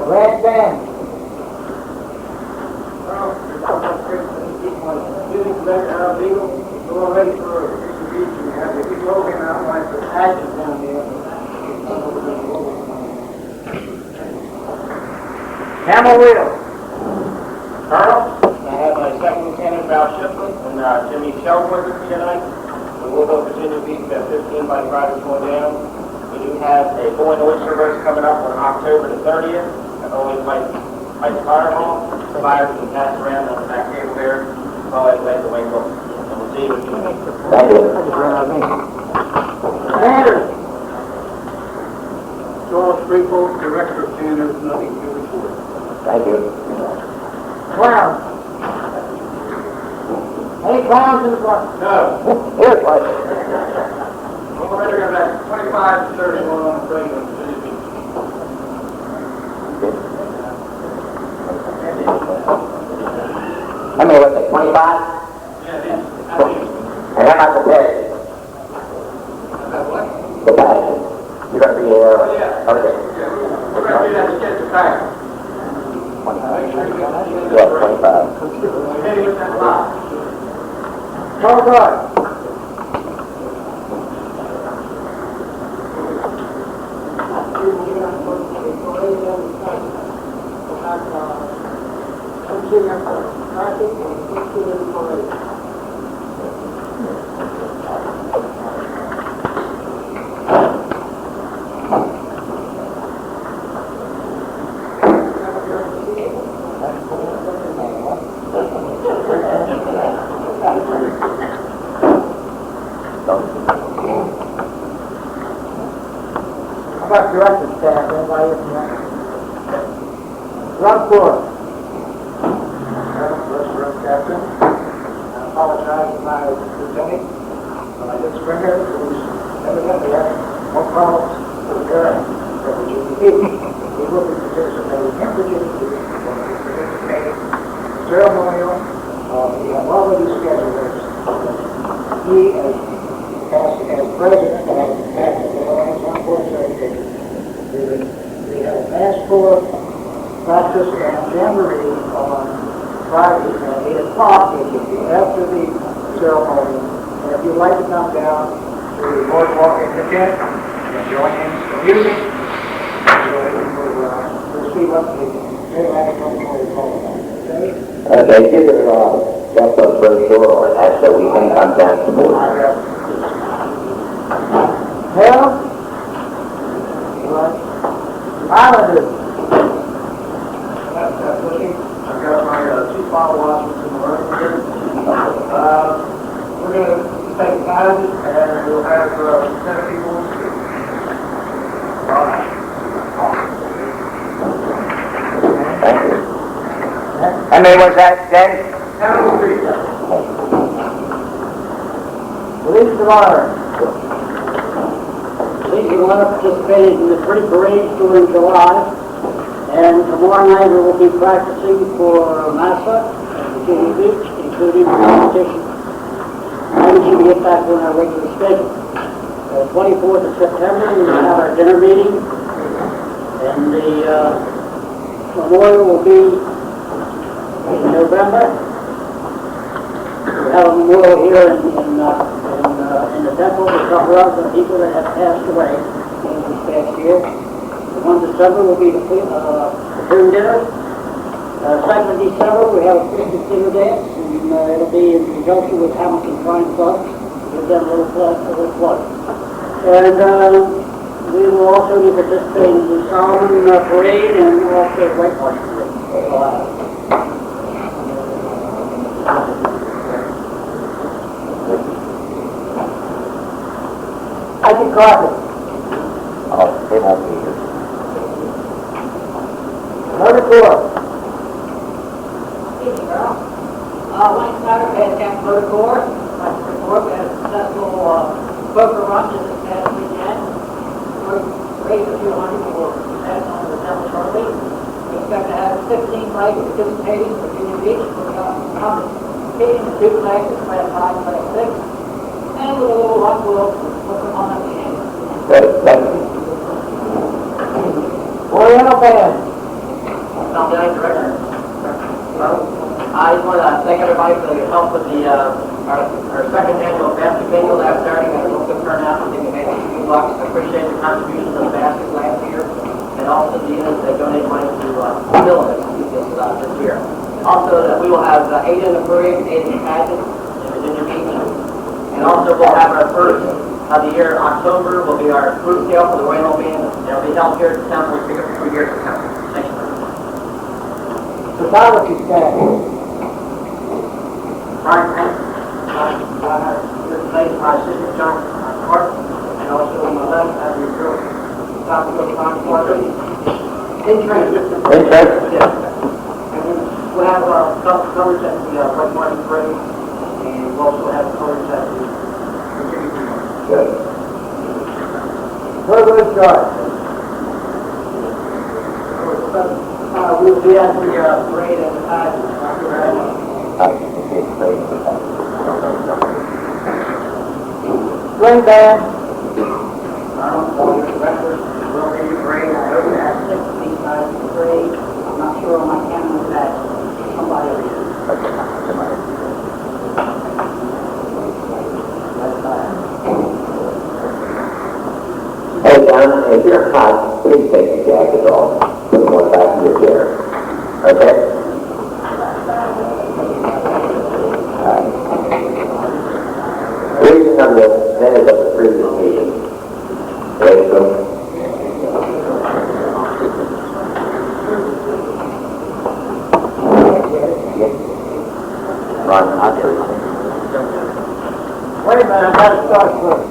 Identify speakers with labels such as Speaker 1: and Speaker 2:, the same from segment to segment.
Speaker 1: Red band. We're ready for distribution. We have the program outlined for patches down there. Camel wheel. Colonel, I have my second lieutenant, Val Shipley, and Jimmy Sheldon with us tonight. We will go Virginia Beach at 15 by Friday going down. We do have a boy and oyster roast coming up on October the 30th at Old Mike Fire Hall. Fires will be passed around on the back table there. All that way the way goes. And we'll see what you think.
Speaker 2: Thank you.
Speaker 1: Standard. Charles Freehold, Director of Standards, nothing to report.
Speaker 2: Thank you.
Speaker 1: Clowns. Any clowns in the front?
Speaker 2: No. Here's one.
Speaker 1: We're ready to go back 25 to 30 on the program.
Speaker 2: How many was it? 25? Yeah, and how much the pay?
Speaker 1: What?
Speaker 2: The pay. You're going to be here?
Speaker 1: Oh, yeah.
Speaker 2: Okay.
Speaker 1: Yeah, we're going to do that to get the back.
Speaker 2: 25. Yeah, 25.
Speaker 1: Okay, with that lot. Call guard. How about director staff? Anybody from that? Rob Ford. First Captain. I apologize to my lieutenant. When I did Springer, it was evidently having more problems with the current Virginia Beach. He will be participating in Virginia Beach. He will be participating in ceremonial. He has already scheduled this. He, as president, we have a mass for practice and jamboree on Friday at 8 o'clock after the ceremony. And if you'd like to come down to the boardwalk in the tent and join in the music, we'll see what the Atlantic County is all about. Okay?
Speaker 2: They give it just a brochure or that so we can come down to board.
Speaker 1: Hell? Islanders. I've got my two follow-ups in the room here. We're going to take time and we'll have 7 people speak. All right.
Speaker 2: Thank you. How many was that, Dennis?
Speaker 1: 7 Police of Honor. Police of Honor participated in the free parade during July, and tomorrow night we will be practicing for Massa at Virginia Beach, including the competition. And we should get back on our regular schedule. 24th of September, we will have our dinner meeting, and the memorial will be in November. We have a memorial here in the temple to cover up the people that have passed away in this past year. The 1st of December will be the platoon dinner. 2nd of December we have a Christmas dinner dance, and it'll be in conjunction with Hamilton Fine Club. Give them a little plug. And we will also be participating in the Solomon Parade and also the White Horse Parade. McCarthy.
Speaker 2: Oh, they won't be here.
Speaker 1: Motor Corps.
Speaker 3: Last Saturday, we had Camp Motor Corps. Like the report, we had a successful poker run this past weekend. We raised a few hundred for that on the Devil shortly. We expect to have 15 players participating for Virginia Beach. We're competing in 2 classes, class 5, class 6. And with a little luck, we'll put them on at the end.
Speaker 2: Good, thank you.
Speaker 1: Oriental Band.
Speaker 3: Tom Day, Director. I just want to thank everybody for the help with our second annual basket bingo last Saturday. Got a real good turnout. I think we made a few bucks. I appreciate the contributions of the baskets last year, and also the units that donated money to Bill this year. Also, we will have 8 in the parade, 8 in the pageant in Virginia Beach, and also we'll have our first of the year in October. Will be our fruit sale for the Royal Band. It'll be held here at the town. We'll pick up 3 years of town. Thank you.
Speaker 1: Photography staff.
Speaker 3: Brian Hank, here today is my assistant John Hart, and also on my left, I have your girl, Dr. John Carter. In training. Yes. And we'll have coverage at the White Martin Parade, and we'll also have coverage at the Virginia Beach.
Speaker 2: Good.
Speaker 1: Program charge.
Speaker 3: We'll be at the parade at the pageant.
Speaker 1: String band.
Speaker 3: Director will be parade. I hope to have 16 sides of the parade. I'm not sure on my camera that somebody will be.
Speaker 2: Hey, John, if you're hot, please take your jacket off. Put one back in your chair. Okay? Reading of the minutes of the previous meeting. Rachel. Ron, I'll tell you.
Speaker 1: Wait a minute, I gotta start first.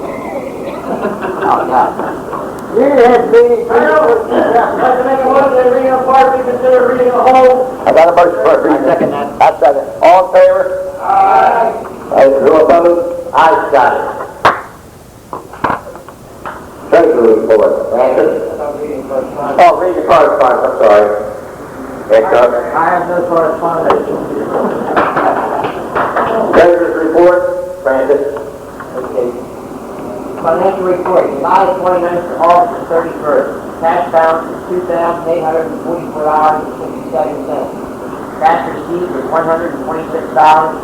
Speaker 2: Oh, no.
Speaker 1: You had meeting.
Speaker 3: I'd like to make a motion that reading of part be considered reading of whole.
Speaker 2: I got a motion for it. Second that. I second. All in favor?
Speaker 3: Aye.
Speaker 2: Who opposed? I got it. Treasury report. Rankin? Oh, read your correspondence. I'm sorry. Yes, sir.
Speaker 1: I have no correspondence.
Speaker 2: Treasurer's report. Francis.
Speaker 1: Okay. Financial report, July 29th to August 31st. Cash balance is $2,844.67. Cash received is $126,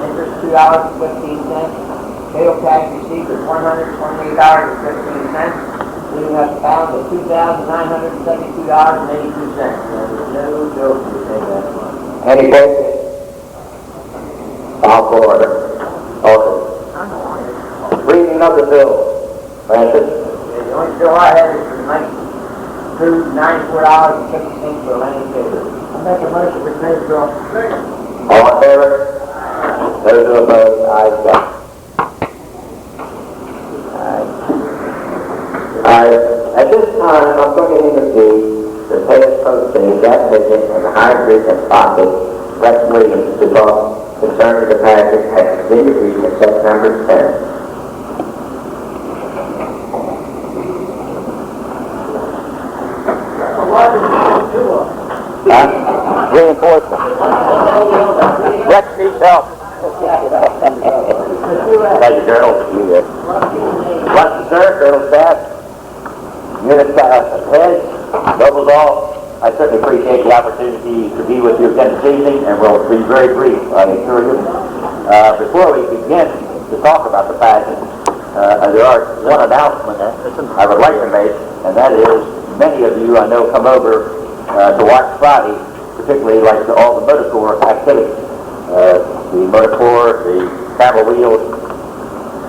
Speaker 1: interest $2.15. Total cash received is $128.15. Leaving us a balance of $2,972.82. There is no bill to pay that month.
Speaker 2: Any questions? Call for order. Order. Reading of the bill. Francis?
Speaker 1: The only bill I have is for $94.50 for landscaper. I make a motion to pay the bill.
Speaker 2: All in favor? Those who oppose, ayes got it. At this time, I'm going to introduce the payment posting, Jack Pigeon, and the Hybrid and Pocket, Rex Williams, to talk concerning the package at Virginia Beach on September 10th. Reinforcement. Rex needs help. Thank you, Colonel. What's the sir, Colonel Staff? Unit heads, doubles off. I certainly appreciate the opportunity to be with you again this evening, and we'll be very brief, I assure you. Before we begin to talk about the pageant, there are one announcement I would like to make, and that is many of you I know come over to watch Friday, particularly like all the motor corps activities. The motor corps, the camel wheels,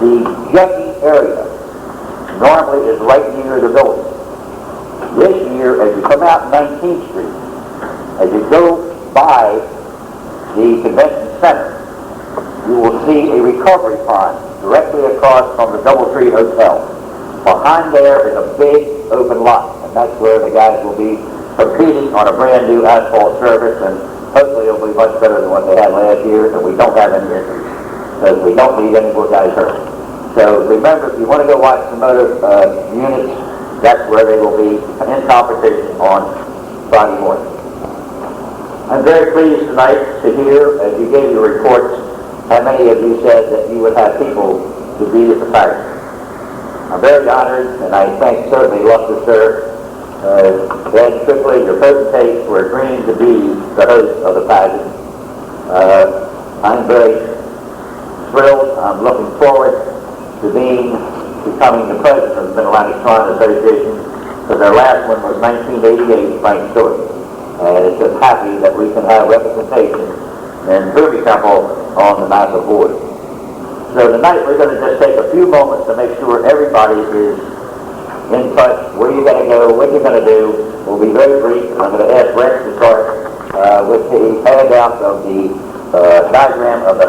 Speaker 2: the jockey area normally is right near the building. This year, as you come out 19th Street, as you go by the convention center, you will see a recovery pond directly across from the DoubleTree Hotel. Behind there is a big open lot, and that's where the guys will be competing on a brand new asphalt surface, and hopefully it'll be much better than what they had last year, and we don't have any injuries, because we don't need any more guys hurt. So remember, if you want to go watch the motor units, that's where they will be in competition on Friday morning. I'm very pleased tonight to hear, as you gave your reports, how many of you said that you would have people to be at the pageant. I'm very honored, and I thank certainly Luster, sir, Dan Strickland, your potentates, for agreeing to be the host of the pageant. I'm very thrilled. I'm looking forward to becoming the president of the Mid-Atlantic Shrine Association, because our last one was 1988, Frank Stewart. And it's just happy that we can have representation in Booby Temple on the massive board. So tonight we're going to just take a few moments to make sure everybody is in touch, where you're going to go, what you're going to do. We'll be very brief. I'm going to ask Rex to start with the handout of the diagram of the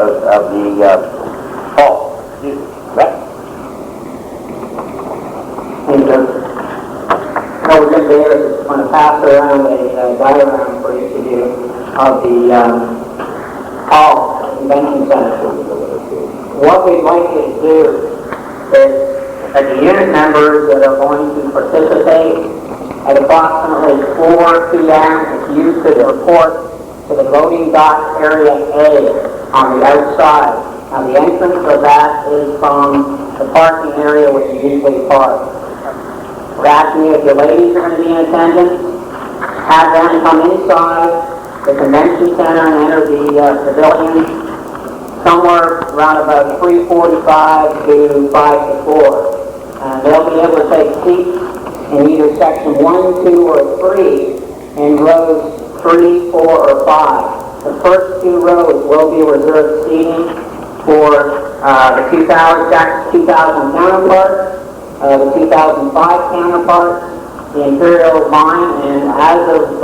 Speaker 2: hall. Excuse me. Rex?
Speaker 4: Thank you. Now we're going to pass around a diagram for each of you of the hall convention center. What we'd like you to do is that the unit members that are going to participate at approximately 4 p.m. if you could report to the voting dock area A on the outside. Now the entrance of that is from the parking area which you usually park. We're asking you if your ladies are going to be in attendance, have them come inside the convention center and enter the pavilion somewhere around about 3:45 to 5 to 4. And they'll be able to take seats in either section 1, 2, or 3 in rows 3, 4, or 5. The first 2 rows will be reserved seating for the 2000 counterparts, the 2005 counterparts, the Imperial Mine, and as of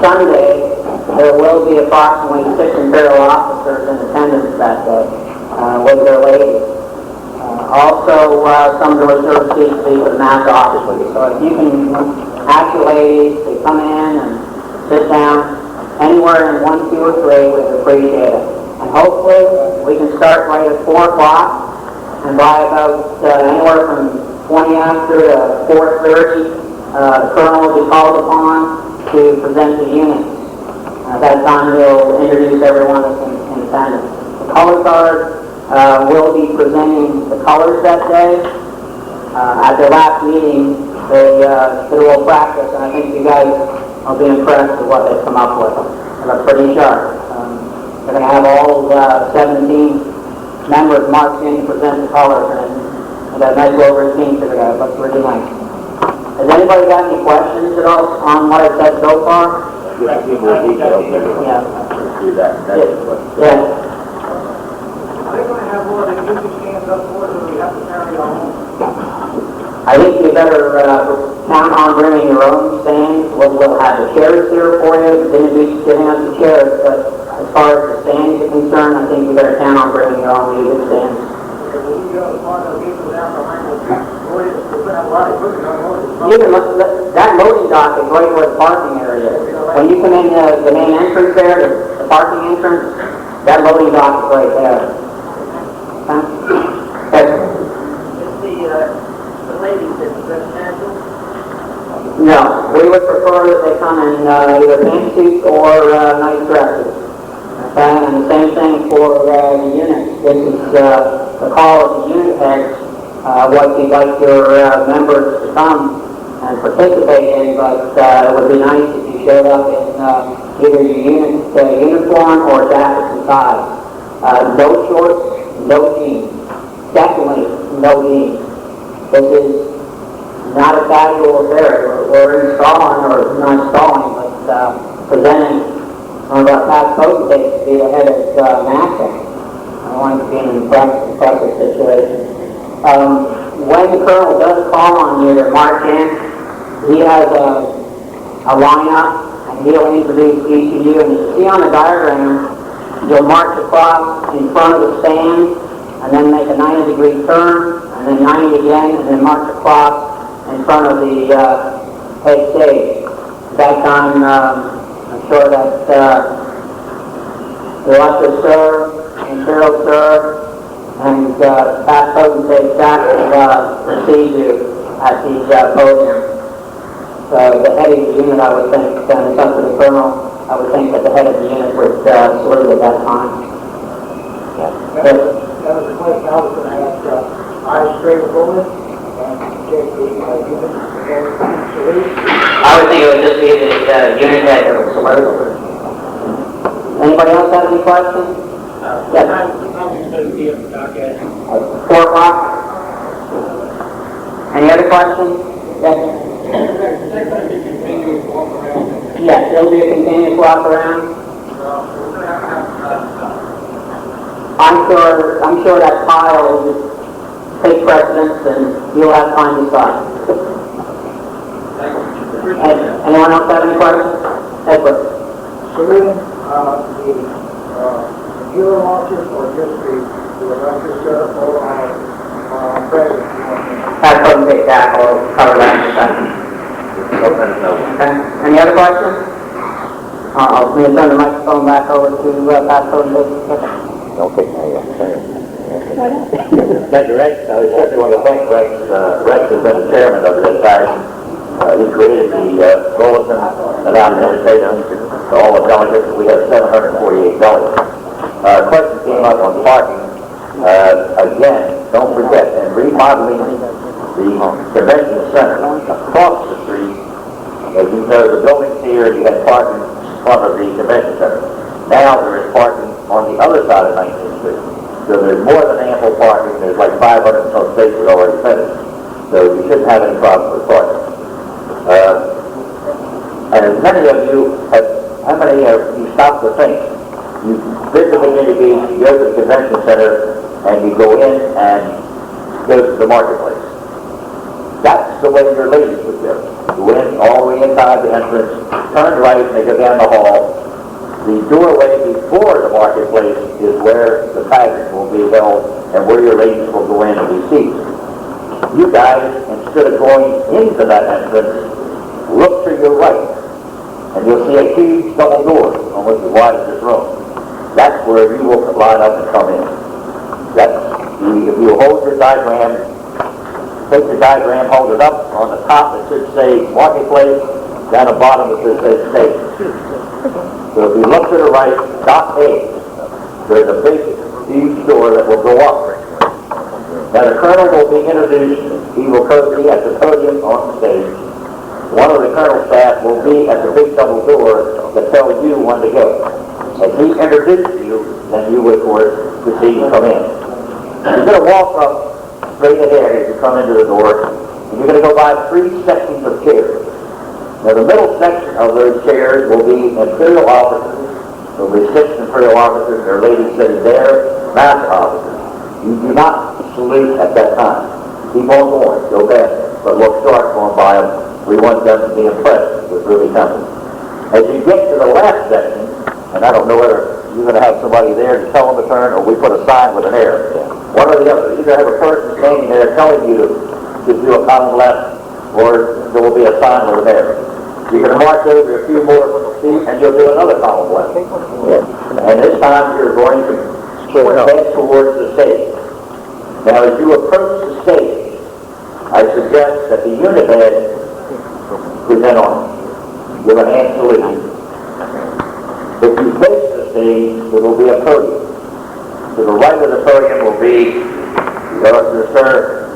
Speaker 4: Sunday, there will be approximately 6 Imperial officers in attendance that day with their ladies. Also, some of the reserved seats will be for the mass officers. So if you can ask your ladies to come in and sit down anywhere in 1, 2, or 3, we'd appreciate it. And hopefully, we can start right at 4 o'clock. And by about anywhere from 20 after to 4:30, the colonel will be called upon to present the units. At that time, he'll introduce everyone that's in attendance. The color guard will be presenting the colors that day. At their last meeting, they did a little practice, and I think you guys will be impressed with what they've come up with. They look pretty sharp. They're going to have all 17 members marched in to present the colors, and a nice little routine for the guys. Looks really nice. Has anybody got any questions at all on what I've said so far?
Speaker 2: Just a few more details.
Speaker 4: Yeah.
Speaker 2: Do that. That's
Speaker 4: Yeah.
Speaker 3: Are they going to have more than you stands up for, or do we have to carry our own?
Speaker 4: I think you better count on bringing your own stands. We'll have the chairs here for you. Giving us the chairs, but as far as the stands are concerned, I think you better count on bringing your own music stands. That loading dock is right where the parking area is. When you come in the main entrance there, the parking entrance, that loading dock is right there.
Speaker 3: The ladies that residential?
Speaker 4: No, we would prefer that they come in either pantsuits or nice dresses. And the same thing for the units. This is the call of the unit heads, what you'd like your members to come and participate in, but it would be nice if you showed up in either your unit uniform or jackets and ties. No shorts, no jeans. Definitely no jeans. This is not a casual affair. We're installing, or not installing, but presenting one of our past potentates to be the head of NASA. I want to be in an impressive situation. When the colonel does call on you to march in, he has a lineup, and he'll introduce each of you. And you see on the diagram, you'll march across in front of the stand, and then make a 90-degree turn, and then 90 again, and then march across in front of the head stage. That time, I'm sure that the Lusher Sir, Imperial Sir, and past potentate Jack will receive you at the podium. So the head of the unit, I would think, and it's up to the colonel, I would think that the head of the unit would salute at that time.
Speaker 1: That was the question I was going to ask. Eyes straight forward and take the unit salute.
Speaker 4: I would think it would just be the unit head that would salute. Anybody else have any questions? Yes. 4 o'clock. Any other questions? Yes. Yes, there'll be a continuous walk around. I'm sure that pile will just take precedence and you'll have time to decide. Anyone else have any questions? Edward.
Speaker 1: Saluting the hero launchers or just the electric setup or president?
Speaker 4: Have fun, take that, or cover that in a second. Okay. Any other questions? I'll turn the microphone back over to Pat Coden.
Speaker 2: Okay, Thank you, Rex. I certainly want to thank Rex. Rex has been the chairman of this time. He created the bulletin around the stadium to all the delegates. We have 748 delegates. Question came up on parking. Again, don't forget, in remodeling the convention center across the street, as you know, the buildings here, you had parking in front of the convention center. Now there is parking on the other side of 19th Street. So there's more than ample parking. There's like 500 and some spaces already finished. So you shouldn't have any problem with parking. And as many of you have, how many of you stop to think? You visit Virginia Beach, you go to the convention center, and you go in and go to the marketplace. That's the way your ladies would go. You go in all the way inside the entrance, turn right, and they go down the hall. The doorway before the marketplace is where the pageant will be held and where your ladies will go in and be seated. You guys, instead of going into that entrance, look to your right, and you'll see a huge double door, almost as wide as this room. That's where you will line up and come in. If you hold your diagram, take your diagram, hold it up. On the top it should say marketplace, down the bottom it should say stage. So if you look to the right, dot A, there's a big, huge door that will go up. Now the colonel will be introduced. He will be at the podium on the stage. One of the colonel's staff will be at the big double door that tells you when to go. As he introduces you, then you would, of course, proceed to come in. You're going to walk up straight ahead as you come into the door, and you're going to go by 3 sections of chairs. Now the middle section of those chairs will be imperial officers. There will be 6 imperial officers. There are ladies sitting there, master officers. You do not salute at that time. Keep on going, go fast, but look sharp going by them. We want them to be impressed with Ruby Temple. As you get to the last section, and I don't know whether you're going to have somebody there to tell them to turn, or we put a sign with an arrow. One or the other. Either have a person standing there telling you to do a column left, or there will be a sign with an arrow. You're going to march over a few more feet, and you'll do another column left. And this time you're going to head towards the stage. Now as you approach the stage, I suggest that the unit head present on. Give a hand salute. If you face the stage, there will be a podium. To the right of the podium will be the sir,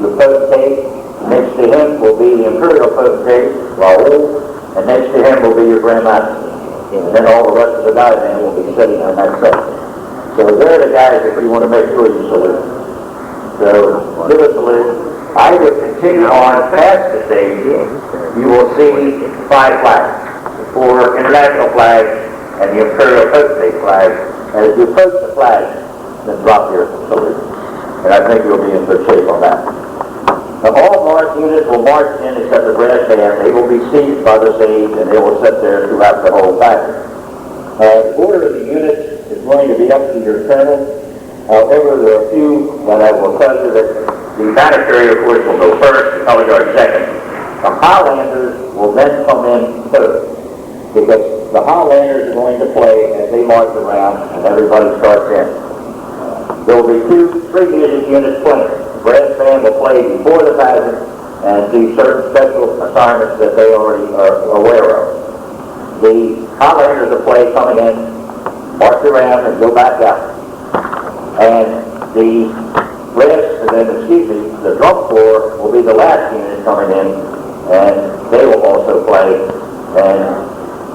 Speaker 2: your potentate. Next to him will be the imperial potentate, Raoul, and next to him will be your Grand Master. And then all the rest of the diadem will be sitting in that section. So they're the guys that you want to make sure you salute. So give a salute. I would continue on past the stage. You will see 5 flags, 4 international flags and the imperial potentate flag. As you approach the flag, then drop your salute. And I think you'll be in good shape on that. Now, all march units will march in except the brass band. They will be seated by the stage and they will sit there throughout the whole pageant. The order of the units is going to be up to your colonel. However, there are a few that I will tell you that the banner carrier, of course, will go first, the color guard second. The Highlanders will then come in third, because the Highlanders are going to play as they march around and everybody starts in. There will be three music units playing. The brass band will play before the pageant and do certain special assignments that they already are aware of. The Highlanders will play coming in, march around and go back out. And the the drum floor will be the last unit coming in, and they will also play and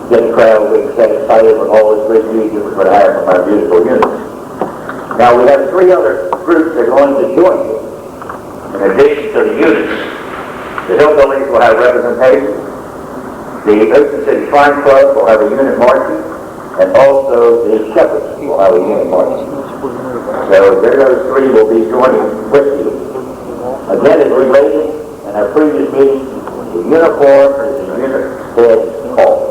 Speaker 2: get the crowd excited with all this great music we're going to have from our beautiful units. Now we have three other groups that are going to join you. In addition to the units, the Hillbillies will have representation, the Ocean City Shrine Club will have a unit marching, and also the Shepherds will have a unit marching. So those three will be joining with you. Again, as related in our previous meeting, the uniform is the unit head call.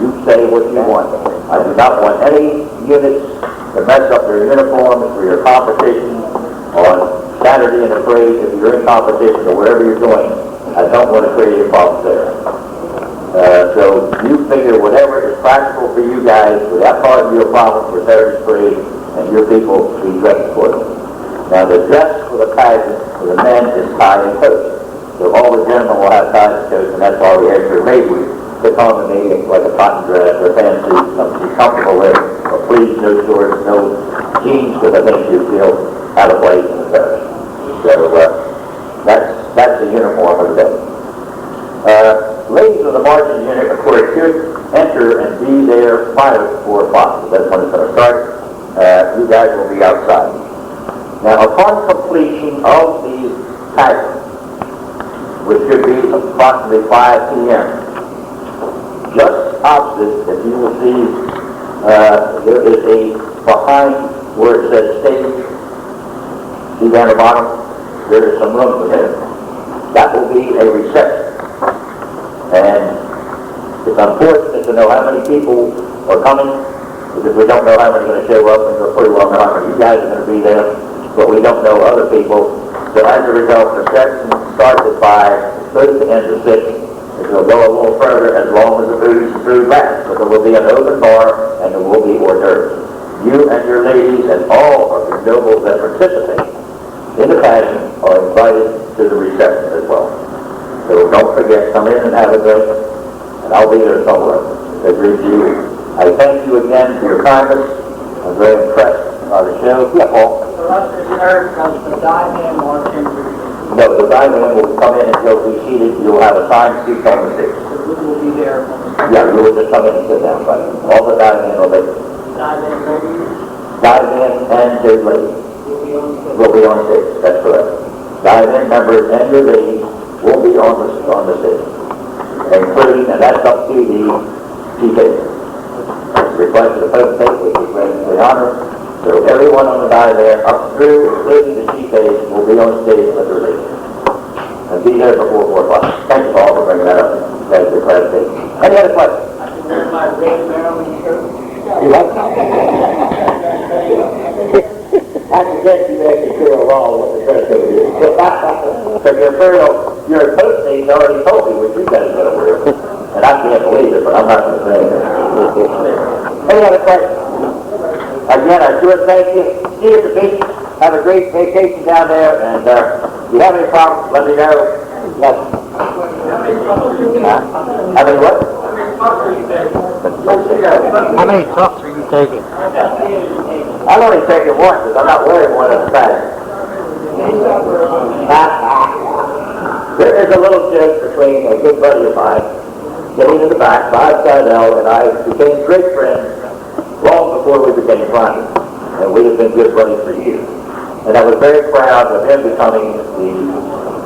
Speaker 2: You say what you want. I do not want any units to mess up their uniforms for your competition on Saturday in the parade. If you're in competition or whatever you're doing, I don't want to create a problem there. So you figure whatever is practical for you guys without causing you a problem for Saturday's parade, and your people be dressed accordingly. Now the dress for the pageant for the men is tie and coat. So all the gentlemen will have ties and coats, and that's why we have your maybe to come to me like a cotton dress or a fancy, something you're comfortable with, or please no shorts, no jeans, because I think you feel out of place in the parish. So that's the uniform of the day. Ladies of the marching unit, of course, should enter and be there prior to 4 o'clock. So that's when it's going to start. You guys will be outside. Now, upon completion of the pageant, which should be approximately 5 p.m., just opposite, if you will see, there is a behind where it says stage. See down the bottom? There is some room for there. That will be a reception. And it's unfortunate to know how many people are coming, because we don't know how many are going to show up, and we're pretty well know how many you guys are going to be there, but we don't know other people. So as a result, the reception starts at 5, it's supposed to end at 6. It will go a little further as long as the food lasts, but there will be an open bar and there will be hors d'oeuvres. You and your ladies and all of your nobles that participate in the pageant are invited to the reception as well. So don't forget, come in and have a drink, and I'll be there somewhere to greet you. I thank you again for your kindness. I'm very impressed by the show. Yeah, Paul.
Speaker 1: The rest is there because the diamond marching.
Speaker 2: No, the diamond will come in and you'll be seated. You'll have assigned seats on the stage.
Speaker 1: We will be there.
Speaker 2: Yeah, you will just come in and sit down, but all the diamond will be.
Speaker 1: Diamond ladies
Speaker 2: Diamond and their ladies
Speaker 1: will be on
Speaker 2: will be on
Speaker 1: stage.
Speaker 2: stage. That's correct. Diamond members and your ladies will be on the stage, including, and that's up to the chief agent. Request of the potentate, which is graciously honored. So everyone on the diamond up through, including the chief agent, will be on stage with their ladies. And be there before 4 o'clock. Thank you all for bringing that up. That is the clarification. Any other questions?
Speaker 1: I can wear my red Maryland shirt.
Speaker 2: You like that? I suggest you actually clear along what the dress code is. So your potentate already told me what you guys are going to wear. And I can't believe it, but I'm not going to say it. Any other questions? Again, I sure thank you. See you at the beach. Have a great vacation down there. And if you have any problems, let me know. Yes. How many what?
Speaker 1: How many puffs are you taking?
Speaker 2: I'm only taking one because I'm not wearing one at the time. There is a little joke between a good buddy of mine, sitting in the back, Bob Seidel, and I became great friends long before we became friends. And we have been good buddies for years. And I was very proud of him becoming the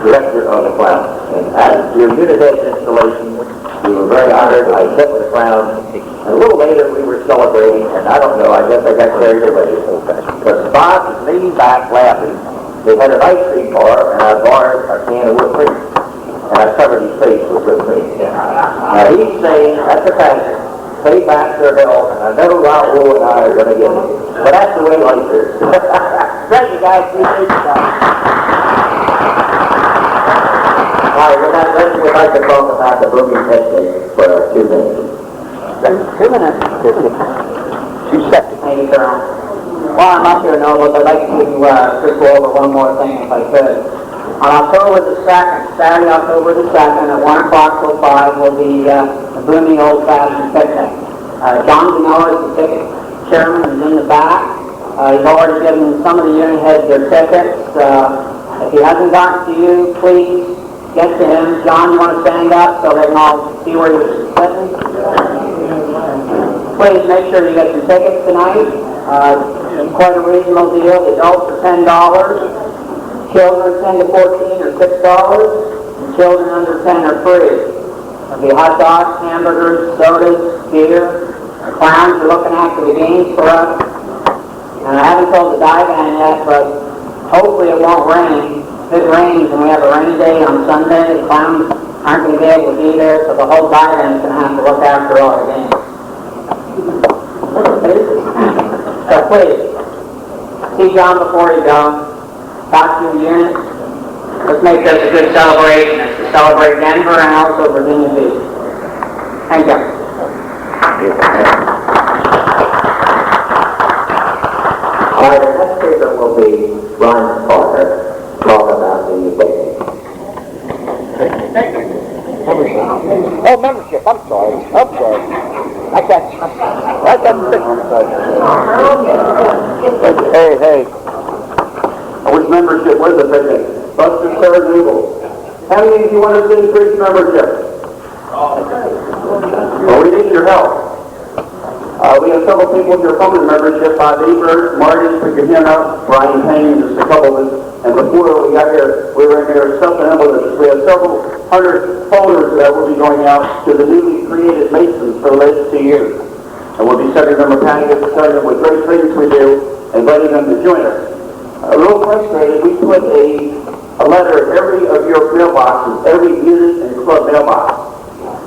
Speaker 2: director of the clown. And at your unit head installation, we were very honored. I sat with the clown. And a little later, we were celebrating, and I don't know, I guess I got carried away so fast. But Bob was leaning back laughing. They had an ice cream bar, and I borrowed a can of whipped cream. And I covered his face with whipped cream. Now he's saying, at the pageant, pay back their help, and I know Raul and I are going to get it. But that's the way life is. Thank you guys. Appreciate your time.
Speaker 4: right, we'd like to talk about the booming picnic for 2 minutes.
Speaker 2: 2 minutes. She's septic.
Speaker 4: Thank you, Colonel. While I'm up here, Noble, I'd like to just go over one more thing if I could. On October the 2nd, Saturday, October the 2nd, at 1 o'clock till 5 will be the booming old-fashioned picnic. John Denoa is the ticket chairman, is in the back. He's already given some of the unit heads their tickets. If he hasn't gotten to you, please get to him. John, you want to stand up so they can all see where you're sitting? Please make sure you get your tickets tonight. It's quite a reasonable deal. The adults are $10. Children 10 to 14 are $6, and children under 10 are free. There'll be hot dogs, hamburgers, sodas, beer. Our clowns are looking after the games for us. And I haven't told the dive band yet, but hopefully it won't rain. If it rains and we have a rainy day on Sunday, the clowns aren't going to be able to be there, so the whole dive band's going to have to look after all the games. So please, see John before you go. Talk to your unit. Let's make this a good celebration. It's to celebrate Denver and also Virginia Beach. Thank you. All right, the next speaker will be Ron Carter, talk about the picnic.
Speaker 2: Oh, membership. I'm sorry. I got Hey.
Speaker 5: Which membership? Where's the picnic? Buster Sir Noodle. How many of you want us to increase membership? Well, we need your help. We have several people here from the membership. Bob Ebert, Marty, put your hand up, Brian Payne, just a couple of us. And before we got here, we were in here stuffing envelopes. We have several hundred folders that will be going out to the newly created Masons for the latest 2 years. And we'll be sending them a package, telling them what great things we do, and inviting them to join us. A little frustrated, we put a letter in every of your mailboxes, every unit and club mailbox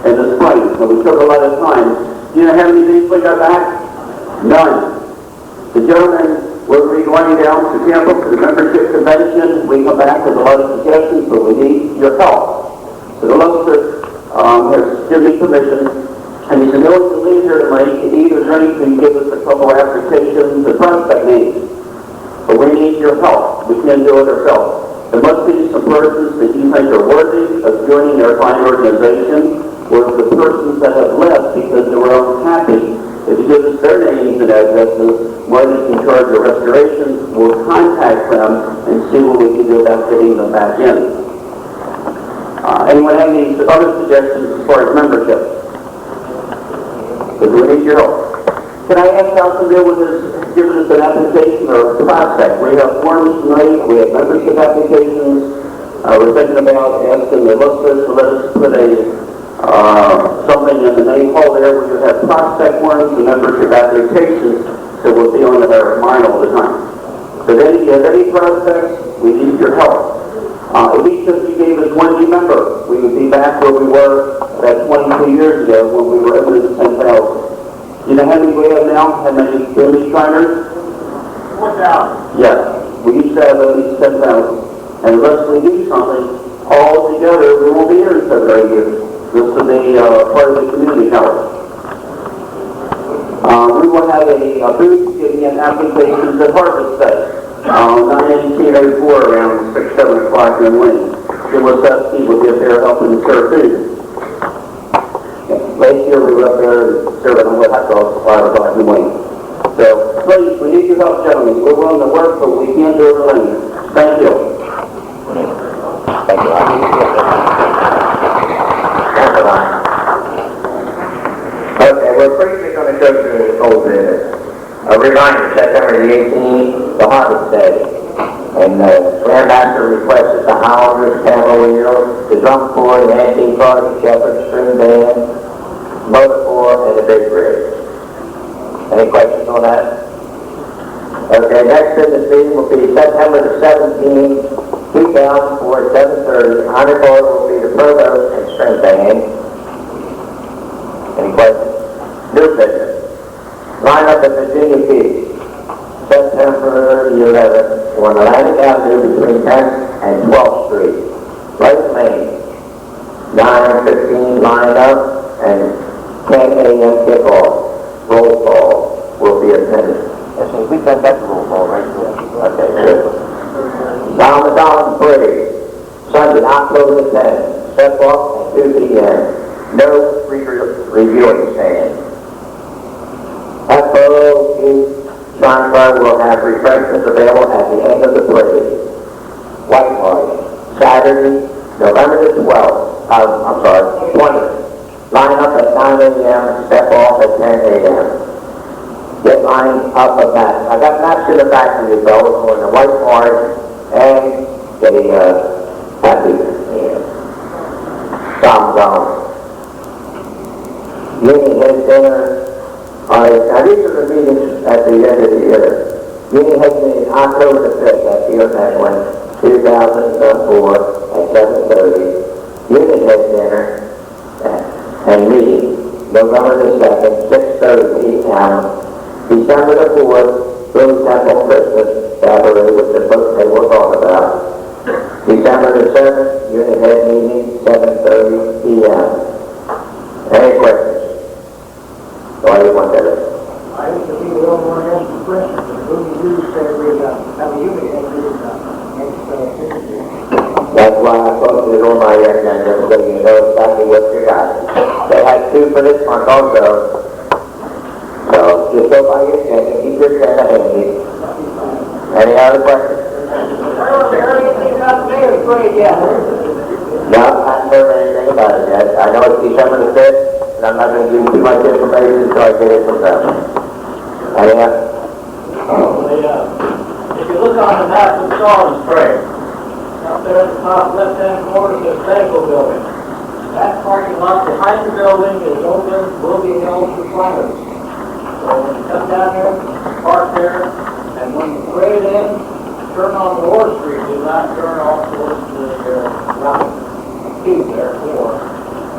Speaker 5: in the spring, and we took a lot of time. Do you know how many of these we got back? None. The gentlemen will be going down to Tampa for the membership convention. We come back with a lot of suggestions, but we need your help. So the Lobster has given me permission, and he said, no one can leave here tonight. Either drink and give us a couple of applications and prospect names. But we need your help. We can't do it ourselves. There must be some persons that you think are worthy of joining our fine organization, or the persons that have left because they were unhappy. If you give us their names and addresses, Marty's in charge of restoration, we'll contact them and see what we can do about getting them back in. Anyone have any other suggestions as far as membership? Because we need your help. Can I ask Council to deal with this, giving us an application or a prospect? We have forms tonight, we have membership applications. We're thinking about asking the listeners to let us put something in the main hall there where you have prospect forms and membership applications, so we'll be on our mind all the time. So if you have any prospects, we need your help. At least if you gave us one new member, we would be back where we were about 22 years ago when we were under the 10,000. You know how many we have now? How many village Shriners? 4,000. Yes. We used to have at least 10,000. And unless we do something, all together, we won't be here in 7 or 8 years. This will be part of the community college. We will have a booth giving in applications at Harvest Day. 1984 around 6, 7 o'clock in the morning. Jim Wachowski will be up there helping serve food. Last year we were up there serving them with hot dogs at 5 o'clock in the morning. So please, we need your help, gentlemen. We're willing to work, but we can't do it alone. Thank you.
Speaker 2: Thank you, Ron.
Speaker 4: Okay, we're briefly going to go through this whole business. A reminder, September the 18th, the Harvest Day. And the Ambassador requested the Howlers, Camel Wheels, the Drum Corps, the Antique Party, Shepherd String Band, Motor Corps, and the Big Bridge. Any questions on that? Okay, next business meeting will be September the 17th, 2004 at 7:30. Honor Corps will be the Provost and String Band. Any questions? New business. Line up at Virginia Beach, September the 11th, on Atlantic Avenue between 10th and 12th Street. Right in Maine.
Speaker 2: 9:15 lined up, and 10 a.m. kickoff. Roll call will be attended. Yes, sir. We've done that roll call, right? Okay, good. Now the Dolphin Parade, Sunday, October the 10th, step off at 2 p.m. No reviewing stand. FOE Scheinberg will have refreshments available at the end of the parade. White Horse, Saturday, November the 20th. Line up at 9 a.m., step off at 10 a.m. Get lined up at that. I got maps to the back of you, fellas, for the White Horse and getting happy. Tom Brown. Union Head Dinner. Now these are the meetings at the end of the year. Union Head Meeting October the 5th at the that one, 2004 at 7:30. Union Head Dinner and meeting November the 2nd, 6:30 p.m. December the 4th, Blue Temple Christmas Cabaret, which is what they will talk about. December the 7th, Unit Head Meeting, 7:30 p.m. Any questions? Why do you want that?
Speaker 1: I used to be the only one asking questions, and who you said we have a unit head meeting next
Speaker 2: That's why I posted it on my agenda, so you know exactly what you got. They had 2 for this month also. So just go by your agenda, keep your agenda handy. Any other questions? No, I haven't heard anything about it yet. I know it's December the 5th, and I'm not going to give you too much information until I get it from them. Any other?
Speaker 1: If you look on the map of Stallings Trail, up there at the top left-hand corner, there's a medical building. That parking lot behind the building is open, will be held for planners. So when you come down here, park there, and when you parade in, turn on the Ward Street, do not turn off towards the route Keith there, or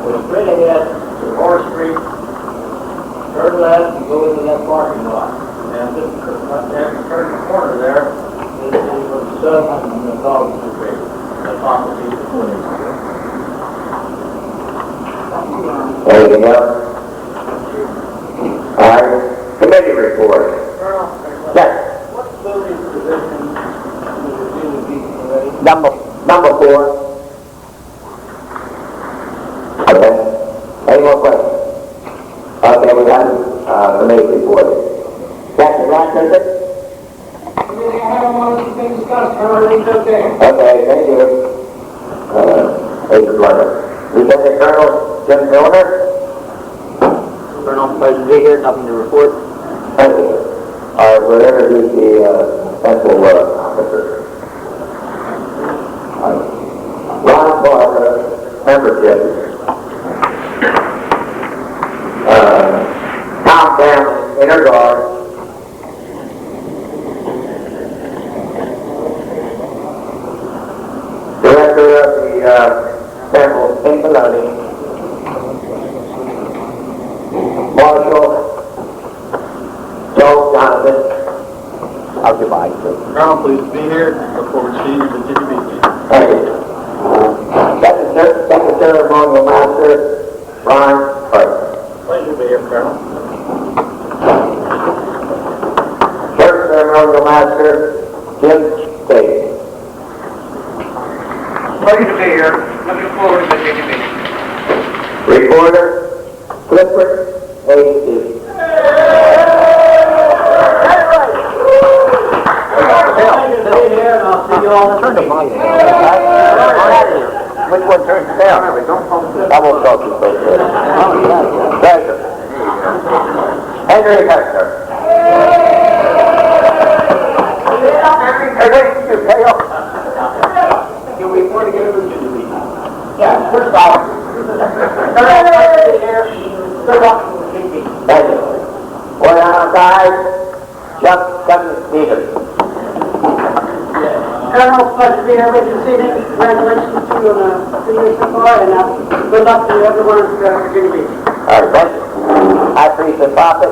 Speaker 1: when you parade ahead to Ward Street, turn left and go into that parking lot. And just turn the corner there, is the sun and the dog street. That's on the piece of footage.
Speaker 2: Anything else? All right. Committee report. Yes.
Speaker 1: What building position is in the beach already?
Speaker 2: Number 4. Okay. Any more questions? Okay, we got committee report. Captain Rochester?
Speaker 1: I haven't wanted to be discussed, everything's okay.
Speaker 2: Okay, thank you. Agent Leonard. Lieutenant Colonel Jim Milner?
Speaker 4: Colonel, pleasure to be here, nothing to report.
Speaker 2: Thank you. All right, we'll introduce the central officer. Ron Barber, membership. Tom Brown, inner guard. Director of the Temple, St. Maloney. Marshal Joe Jonathan. Occupied.
Speaker 6: Colonel, pleased to be here. Look forward to seeing you at the meeting.
Speaker 2: Thank you. Second ceremonial master, Ron Price.
Speaker 1: Pleasure to be here, Colonel.
Speaker 2: First ceremonial master, Jim Spade.
Speaker 3: Pleasure to be here. Looking forward to the meeting.
Speaker 2: Reporter, Clifford A.C.
Speaker 1: Turn the mic
Speaker 2: Which one turns down? I won't talk to you both. Pleasure. Henry Hester. Hey, wait, you pay off.
Speaker 1: Can we afford to get over to the meeting?
Speaker 2: Yeah, first off. Thank you. One outside, Chuck Stevens.
Speaker 1: Colonel, pleasure to be here with you this evening. Congratulations to you on the 2 years so far, and good luck to everyone at Virginia Beach.
Speaker 2: All right, thank you. High Priest and Prophet,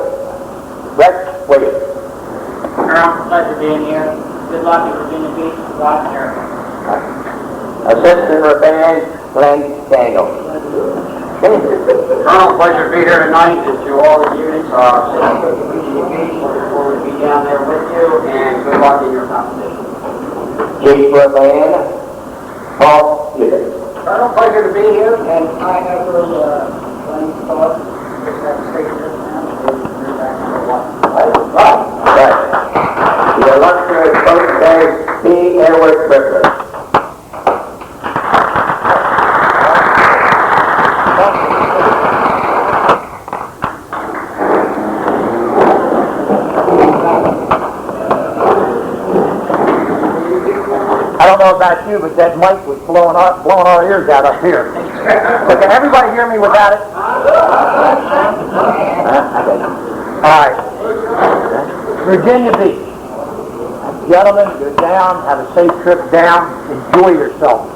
Speaker 2: Rex Williams.
Speaker 1: Colonel, pleasure being here. Good luck at Virginia Beach, Rock and Eric.
Speaker 2: Assistant Revenge, Glenn Daniel.
Speaker 1: Colonel, pleasure to be here tonight and to all the units. Looking forward to be down there with you, and good luck in your competition.
Speaker 2: Chief Band, Paul, you.
Speaker 1: Colonel, pleasure to be here, and I have plenty of thoughts.
Speaker 2: Right. The illustrious Postmaster P. Edward Brickler.
Speaker 7: I don't know about you, but that mic was blowing our ears out up here. So can everybody hear me without it? All right. Virginia Beach. Gentlemen, go down, have a safe trip down, enjoy yourself.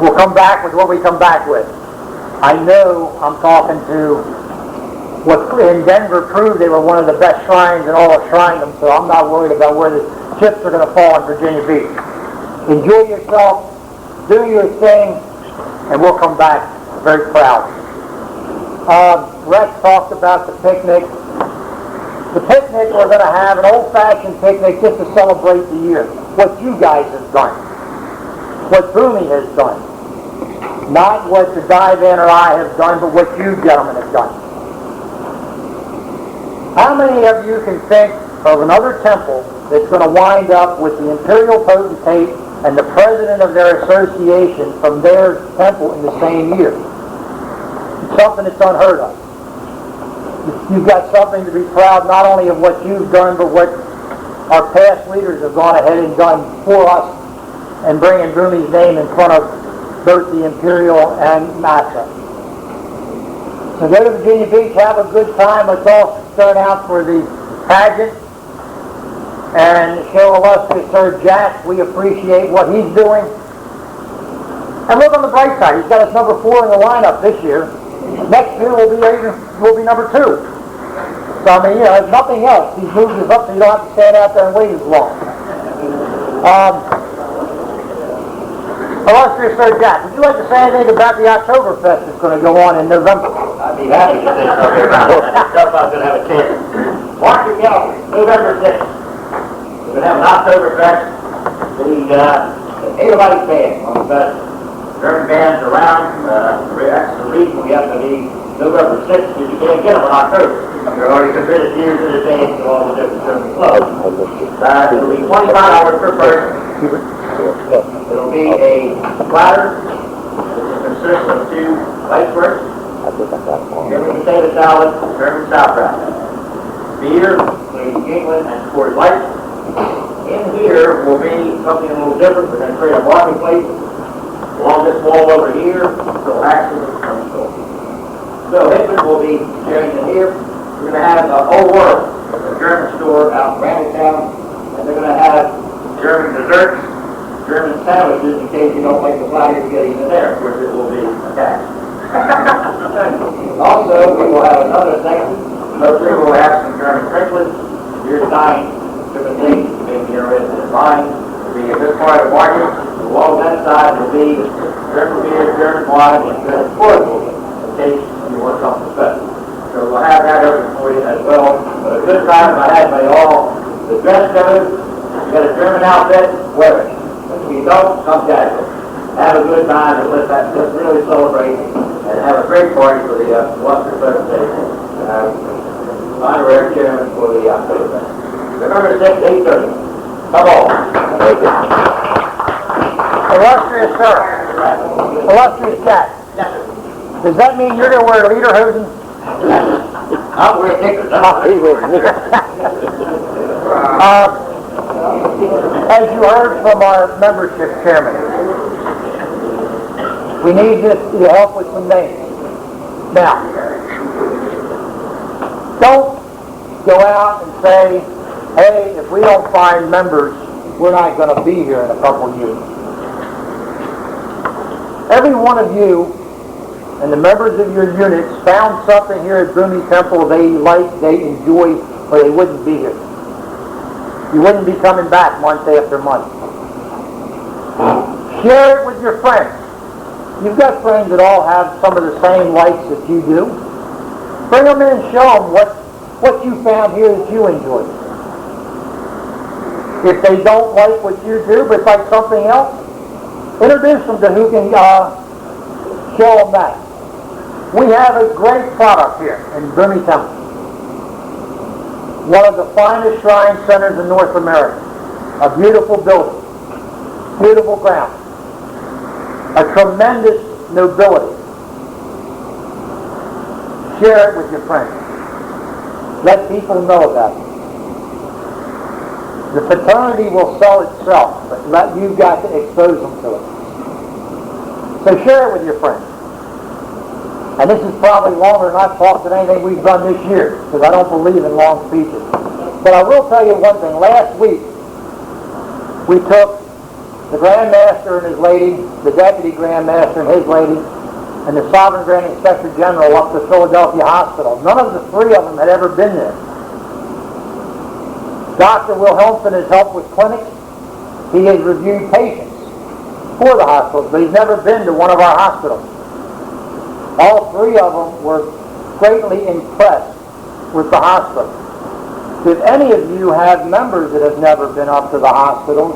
Speaker 7: We'll come back with what we come back with. I know I'm talking to what in Denver proved they were one of the best shrines in all of Shrinedom, so I'm not worried about where the chips are going to fall in Virginia Beach. Enjoy yourself, do your thing, and we'll come back very proud. Rex talked about the picnic. The picnic, we're going to have an old-fashioned picnic just to celebrate the year. What you guys have done. What Boomy has done. Not what the dive-in or I have done, but what you gentlemen have done. How many of you can think of another temple that's going to wind up with the imperial potentate and the president of their association from their temple in the same year? It's something that's unheard of. You've got something to be proud not only of what you've done, but what our past leaders have gone ahead and done for us and bringing Boomy's name in front of both the imperial and Massa. So go to Virginia Beach, have a good time. Let's all start out for the pageant and show illustrious Sir Jack. We appreciate what he's doing. And look on the bright side. He's got us number 4 in the lineup this year. Next year will be number 2. So I mean, if nothing else, he's moved us up so you don't have to stand out there and wait as long. Illustrious Sir Jack, would you like to say anything about the Oktoberfest that's going to go on in November?
Speaker 2: I'd be happy to say something about it. I don't know if I'm going to have a chance. Mark your calendar, November 6th. We're going to have an Oktoberfest. The everybody's band on the fest. German bands around. That's the reason we have to be November 6th, because you can't get them in October. They're already committed years in advance to all the different German clubs. It'll be $25 per person. It'll be a platter which consists of 2 icebergs, German potato salad, German sauerkraut, beer, including England and Coors Light. In here will be something a little different. We're going to create a marketplace along this wall over here, so access is from the store. So Hickman will be sharing in here. We're going to have the whole world, a German store out in Randalltown, and they're going to have German desserts, German sandwiches, in case you don't like the platter to get even there. Of course, it will be attacked. Also, we will have another section. Mostly we'll have some German trinkets, beer stein, different things, maybe interested in buying. Will be a good part of the market. Along that side will be German beer, German wine, and German portables, in case you want something special. So we'll have that open for you as well. But a good time I had by all. The dress code, you got a German outfit, wear it. If you don't, come casual. Have a good time and let's really celebrate and have a great party for the illustrious presentation. Honorary chairman for the Oktoberfest. November 6th, 8:30. Come on.
Speaker 7: Illustrious Sir. Illustrious Jack. Does that mean you're going to wear lederhosen?
Speaker 2: I'm wearing knickers.
Speaker 7: As you heard from our membership chairman, we need your help with some names. Now, don't go out and say, hey, if we don't find members, we're not going to be here in a couple of years. Every one of you and the members of your units found something here at Boomy Temple they like, they enjoy, or they wouldn't be here. You wouldn't be coming back month after month. Share it with your friends. You've got friends that all have some of the same likes that you do. Bring them in and show them what you found here that you enjoy. If they don't like what you do, but like something else, introduce them to who can show them that. We have a great product here in Booney Temple. One of the finest shrine centers in North America. A beautiful building, beautiful ground, a tremendous nobility. Share it with your friends. Let people know about it. The fraternity will sell itself, but you've got to expose them to it. So share it with your friends. And this is probably longer than I've talked than anything we've done this year, because I don't believe in long speeches. But I will tell you one thing. Last week, we took the Grand Master and his lady, the Deputy Grand Master and his lady, and the Sovereign Grand Inspector General up to Philadelphia Hospital. None of the three of them had ever been there. Dr. Wilhelmsen has helped with clinics. He has reviewed patients for the hospitals, but he's never been to one of our hospitals. All three of them were greatly impressed with the hospital. If any of you have members that have never been up to the hospitals,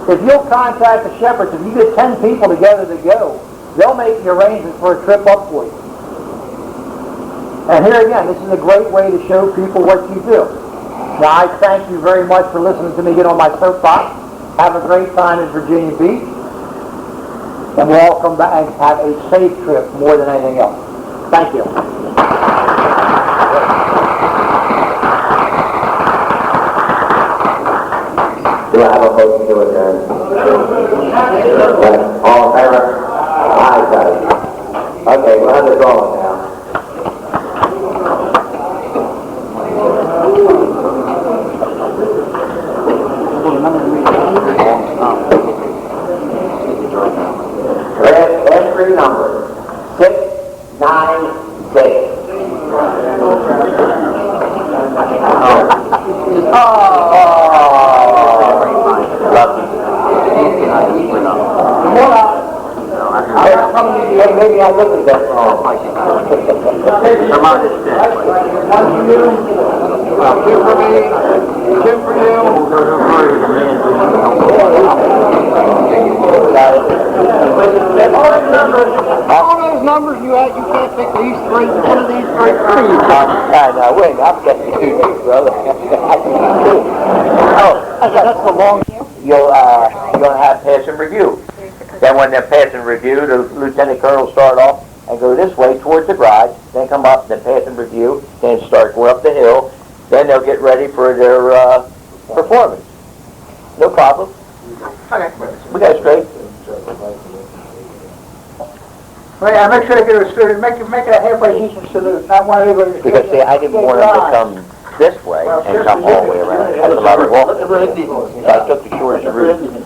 Speaker 7: if you'll contact the shepherds, if you get 10 people together to go, they'll make the arrangements for a trip up for you. And here again, this is a great way to show people what you do. Now, I thank you very much for listening to me get on my soapbox. Have a great time in Virginia Beach. And we'll all come back and have a safe trip more than anything else. Thank you.
Speaker 2: Do I have a motion to adjourn? All in favor? Aye, got it. Okay, we'll have the drawing now. Entry number 696. Maybe I looked at that wrong. Come on, this is
Speaker 7: All those numbers you had, you can't pick these three, one of these three.
Speaker 2: I know, wait, I'm getting two, brother.
Speaker 7: That's the long.
Speaker 2: You're gonna have pass and review. Then when they're pass and review, the lieutenant colonel will start off and go this way towards the garage, then come up, then pass and review, then start going up the hill, then they'll get ready for their performance. No problem.
Speaker 7: Okay.
Speaker 2: We got it straight.
Speaker 7: Well, yeah, make sure they get a student, make it a halfway decent salute, not one of those.
Speaker 2: Because see, I didn't want them to come this way and come all the way around. That's a lot of walk. So I took the shortest route.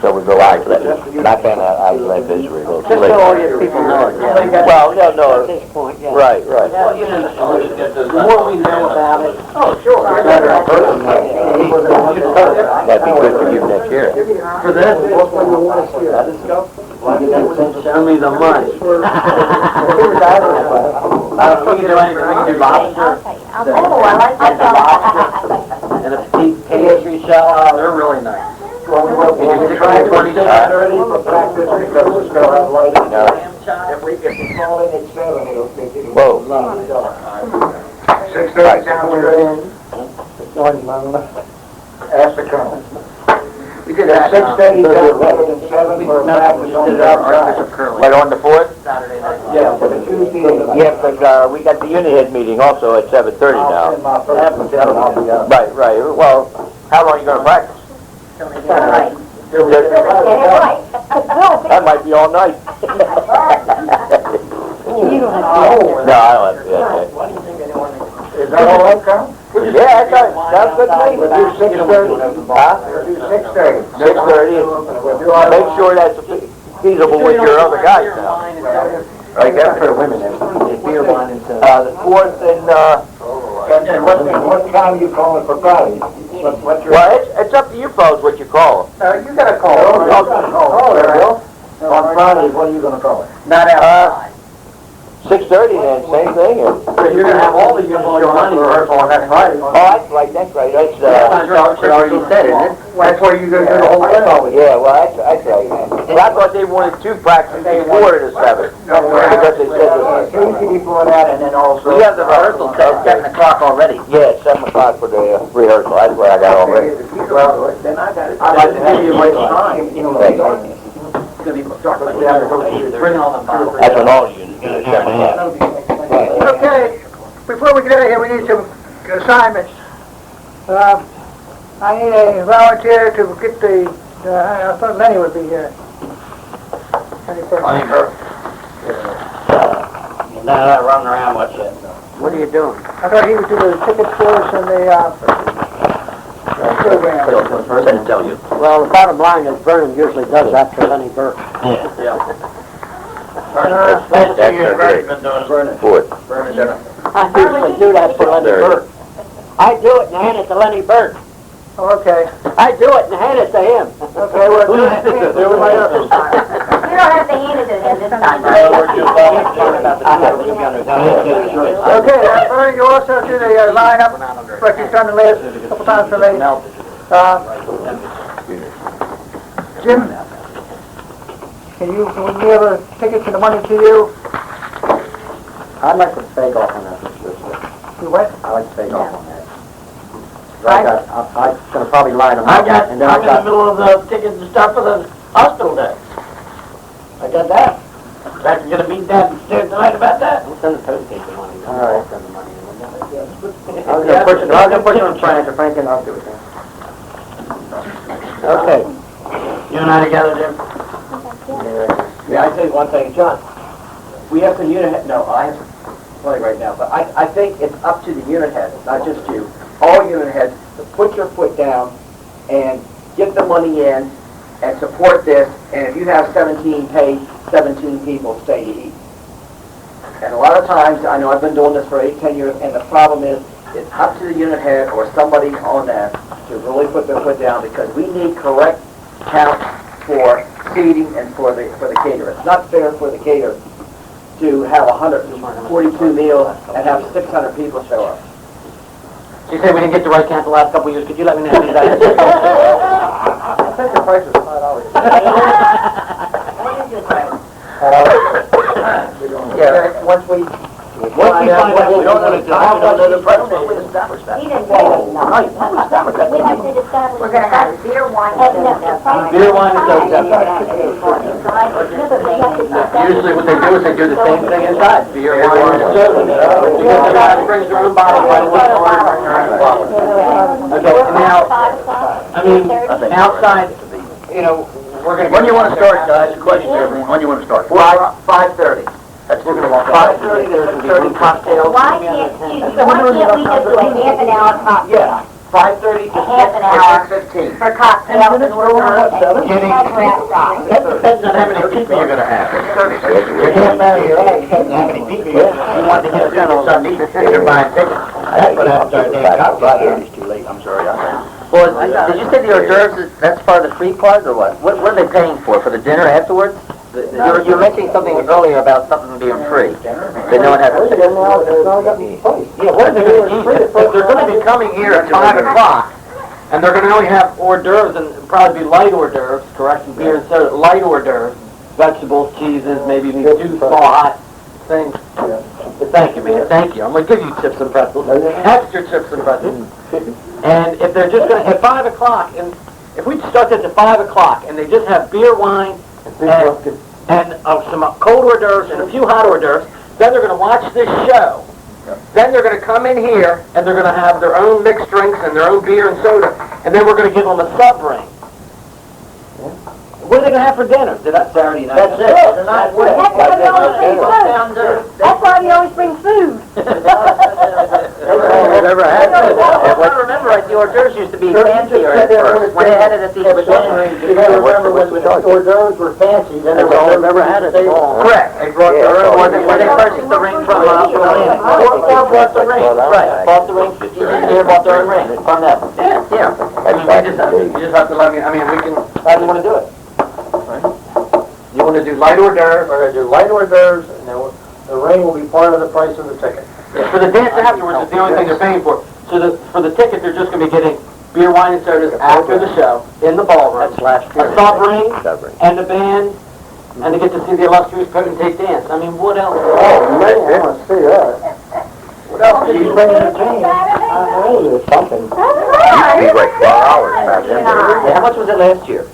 Speaker 2: So we go out, and I found out I was like this way.
Speaker 7: Just so all your people know it.
Speaker 2: Well, no.
Speaker 7: At this point, yeah.
Speaker 2: Right.
Speaker 7: Well, you know, the more we know about it. Oh, sure.
Speaker 2: That'd be good for you next year.
Speaker 7: For that, show me the money. We can do anything, we can do lobster.
Speaker 8: Oh, I like that.
Speaker 7: And a petite pastry shop, they're really nice. Can you try 20 already for practice because it's going to have light? If we call in at 7, it'll be
Speaker 2: Whoa.
Speaker 5: 6:30 down here. Ask the colonel. We did a 6:30 down rather than 7 for practice on the outside.
Speaker 2: Right on the 4th?
Speaker 7: Saturday night.
Speaker 5: Yeah, for the Tuesday.
Speaker 2: Yeah, but we got the unit head meeting also at 7:30
Speaker 5: I'll send
Speaker 2: now.
Speaker 5: my first 7, I'll be up.
Speaker 2: Right. Well, how long are you going to practice?
Speaker 8: Right.
Speaker 2: That might be all night.
Speaker 8: You don't have to.
Speaker 2: No, I don't have to do that.
Speaker 5: Is that all right, Colonel?
Speaker 2: Yeah, sounds good to me.
Speaker 5: We'll do 6:30.
Speaker 2: Huh?
Speaker 5: We'll do 6:30.
Speaker 2: 6:30. Make sure that's feasible with your other guys now.
Speaker 5: Right, that's for the women.
Speaker 2: The 4th
Speaker 5: And what time are you calling for Friday? What's your...
Speaker 2: well, it's up to you folks what you call them.
Speaker 5: You gotta call. Oh, there you go.
Speaker 7: On Friday, what are you gonna call it?
Speaker 4: Not outside.
Speaker 2: 6:30 then, same thing, or?
Speaker 7: You're gonna have all the your money rehearsal on that Friday.
Speaker 2: Oh, that's right, that's,
Speaker 4: That's already said, isn't it?
Speaker 7: That's where you go through the whole thing.
Speaker 2: yeah, well, that's right. Well, I thought they wanted 2 practices before the 7th. Because they said that.
Speaker 7: Tuesday before that, and then also.
Speaker 4: We have the rehearsal set at 7 o'clock already.
Speaker 2: Yeah, it's 7 o'clock for the rehearsal, that's what I got already.
Speaker 7: Well, then I got it. I'd like to give you a waste of time.
Speaker 4: Bring all the bottles.
Speaker 2: That's when all units get at 7 o'clock.
Speaker 9: Okay, before we get out of here, we need some assignments. I need a volunteer to get the, I thought Lenny would be here.
Speaker 3: Not running around much yet.
Speaker 4: What are you doing?
Speaker 9: I thought he would do the ticket stores and the, program.
Speaker 2: Didn't tell you.
Speaker 4: Well, the bottom line is Vernon usually does that for Lenny Burke.
Speaker 2: That's great. Fourth.
Speaker 4: I usually do that for Lenny Burke. I do it and hand it to Lenny Burke.
Speaker 9: Okay,
Speaker 4: I do it and hand it to him.
Speaker 9: okay, well,
Speaker 8: You don't have to hand it to him this time.
Speaker 9: okay, Vernon, you also do the lineup, like you've done the last couple times for me. Jim, can we give a ticket to the money to you?
Speaker 7: I'd like to take off on that, Mr.
Speaker 9: You what?
Speaker 7: I'd like to take off on that. I'm gonna probably line them up.
Speaker 3: I'm in the middle of the tickets and stuff for the hospital day. I got that. Back to get a meet downstairs tonight about that.
Speaker 4: We'll send the post the money.
Speaker 7: All right, send the money. I was gonna push it on Frank and I'll do it then.
Speaker 3: Okay. You and I together, Jim?
Speaker 10: Yeah, I tell you one thing, John. We have some unit head. No, I have plenty right now, but I think it's up to the unit heads, not just you. All unit heads to put your foot down and get the money in and support this. And if you have 17 paid, 17 people stay to eat. And a lot of times, I know I've been doing this for 8-10 years, and the problem is it's up to the unit head or somebody on that to really put their foot down because we need correct count for seating and for the caterer. It's not fair for the caterer to have 142 meals and have 600 people show up.
Speaker 4: You say we didn't get the right count the last couple of years. Could you let me know who that is?
Speaker 7: I think the price is $5.
Speaker 4: Yeah, once we...
Speaker 3: Once we find out, we don't know the time, we don't know the price, we establish that.
Speaker 8: He didn't say it, no. We have to establish.
Speaker 9: We're gonna have
Speaker 8: beer, wine, and
Speaker 3: Beer, wine, and soda.
Speaker 4: Usually what they do is they do the same thing inside. Beer, wine, and soda. Everybody brings their own bottle. Okay, now, I mean, outside, you know, we're gonna...
Speaker 7: When do you want to start, guys? Question to everyone. When do you want to start?
Speaker 4: 5:30.
Speaker 7: That's we're gonna walk
Speaker 4: 5:30, there's gonna be room cocktails.
Speaker 8: Why can't we just do a half an hour cocktail?
Speaker 4: Yeah, 5:30 to
Speaker 8: Half an hour
Speaker 4: 6:15.
Speaker 8: for cocktails and we're outside.
Speaker 4: That depends on how many people you're gonna have. You can't marry your eggs, how many people you have. You want to get it done on Sunday, you're buying tickets.
Speaker 2: That's what happened to the too late, I'm sorry.
Speaker 4: Well, did you say the hors d'oeuvres, that's part of the free part, or what? What are they paying for the dinner afterwards? You were mentioning something earlier about something being free. That no one has to... Yeah, what are they doing? If they're gonna be coming here at 5 o'clock, and they're gonna only have hors d'oeuvres, and probably be light hors d'oeuvres, correct? Beer and soda, light hors d'oeuvres, vegetables, cheeses, maybe 2 small hot things. Thank you, man, thank you. I'm gonna give you chips and pretzels, extra chips and pretzels. And if they're just gonna, at 5 o'clock, and if we start this at 5 o'clock, and they just have beer, wine, and some cold hors d'oeuvres and a few hot hors d'oeuvres, then they're gonna watch this show. Then they're gonna come in here, and they're gonna have their own mixed drinks and their own beer and soda, and then we're gonna give them a sub ring. What are they gonna have for dinner? Saturday night. That's it. They're not
Speaker 8: That's why we always bring food.
Speaker 4: Never had it. If I remember right, the hors d'oeuvres used to be fancier at first. When they had it at the
Speaker 7: You gotta remember when the hors d'oeuvres were fancy, then they never had it at all.
Speaker 4: Correct. They brought their own, when they purchased the ring from, or bought the ring, right, bought the ring, here bought their own ring from them. Yeah. I mean, you just have to let me, I mean, we can, how do you want to do it?
Speaker 2: You
Speaker 10: want to do light hors d'oeuvres.
Speaker 7: We're gonna do light hors d'oeuvres, and then the ring will be part of the price of the ticket.
Speaker 10: For the dance afterwards is the only thing they're paying for. So for the ticket, they're just gonna be getting beer, wine, and sodas after the show, in the ballroom.
Speaker 7: That's last year.
Speaker 10: A sub ring, and a band, and to get to see the illustrious potentate dance. I mean, what else?
Speaker 7: Oh, man, I wanna see that. What else did you bring in the team? I know, there's something.
Speaker 2: Be like 12 hours back then.
Speaker 10: How much was it last year?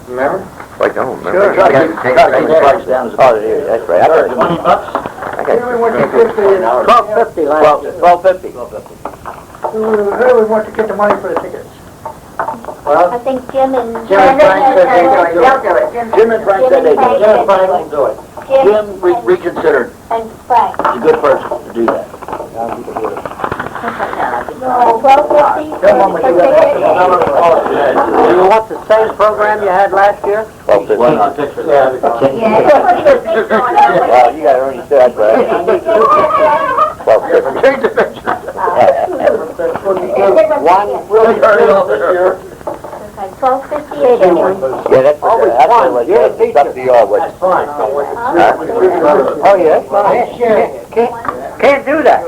Speaker 7: Remember?
Speaker 2: Like, I don't remember.
Speaker 7: Sure.
Speaker 2: Take the price down. Oh, there, that's right. I got
Speaker 6: $20?
Speaker 2: I got
Speaker 7: $12.50 last year.
Speaker 2: $12.50.
Speaker 9: Who would want to get the money for the tickets?
Speaker 8: I think Jim and...
Speaker 7: Jim and Frank said they
Speaker 8: Jim
Speaker 7: do it. Jim and Frank said they do it. Jim and Frank will do it.
Speaker 2: Jim reconsidered.
Speaker 8: And Frank.
Speaker 2: He's a good person to do that.
Speaker 8: No, 1250
Speaker 7: Come on, we
Speaker 8: for
Speaker 7: do that.
Speaker 8: tickets.
Speaker 7: Do you want the same program you had last year?
Speaker 2: $12.50.
Speaker 8: Yeah.
Speaker 2: Well, you got to earn your stats, right? $12.50.
Speaker 7: Change the picture.
Speaker 8: One
Speaker 7: Really hurry off this year.
Speaker 8: 1258 anyway.
Speaker 2: Yeah, that's
Speaker 7: Always
Speaker 2: that's
Speaker 7: fun.
Speaker 2: what
Speaker 7: You're a
Speaker 2: it's up to you all.
Speaker 7: That's fine.
Speaker 2: Oh, yeah, that's fine.
Speaker 7: Can't do that.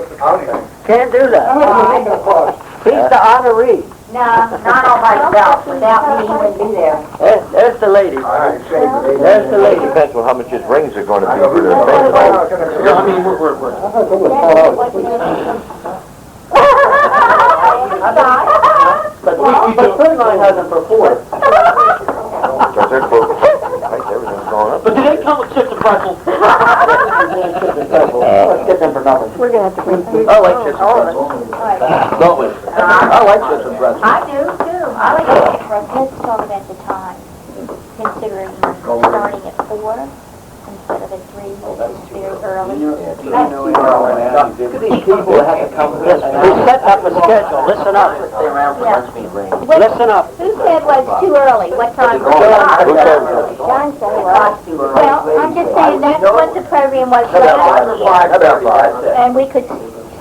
Speaker 7: Can't do that. He's the honoree.
Speaker 8: No, not all by itself. Without me, he wouldn't be there.
Speaker 7: There's the lady. There's the
Speaker 2: It
Speaker 7: lady.
Speaker 2: depends on how much his rings are going to be for their thing.
Speaker 10: I mean,
Speaker 7: But Goodline hasn't performed.
Speaker 2: Because they're both, right, everything's going up.
Speaker 10: but do they come with chips and pretzels?
Speaker 7: Let's get them for nothing.
Speaker 8: We're gonna have to bring food.
Speaker 7: I like chips and pretzels.
Speaker 2: Don't we?
Speaker 7: I like chips and pretzels.
Speaker 8: I do too. I like it. Let's talk about the time. Considering starting at 4 instead of at 3, which is very early.
Speaker 10: Look at these people that have to come with us.
Speaker 7: We set up a schedule. Listen up.
Speaker 10: Stay around for lunch meat ring.
Speaker 7: Listen up.
Speaker 8: Who said was too early? What time was
Speaker 2: Who
Speaker 8: it?
Speaker 2: said that?
Speaker 8: John said it was. Well, I'm just saying that's what the program was
Speaker 2: How
Speaker 8: last year.
Speaker 2: about 5?
Speaker 8: And we could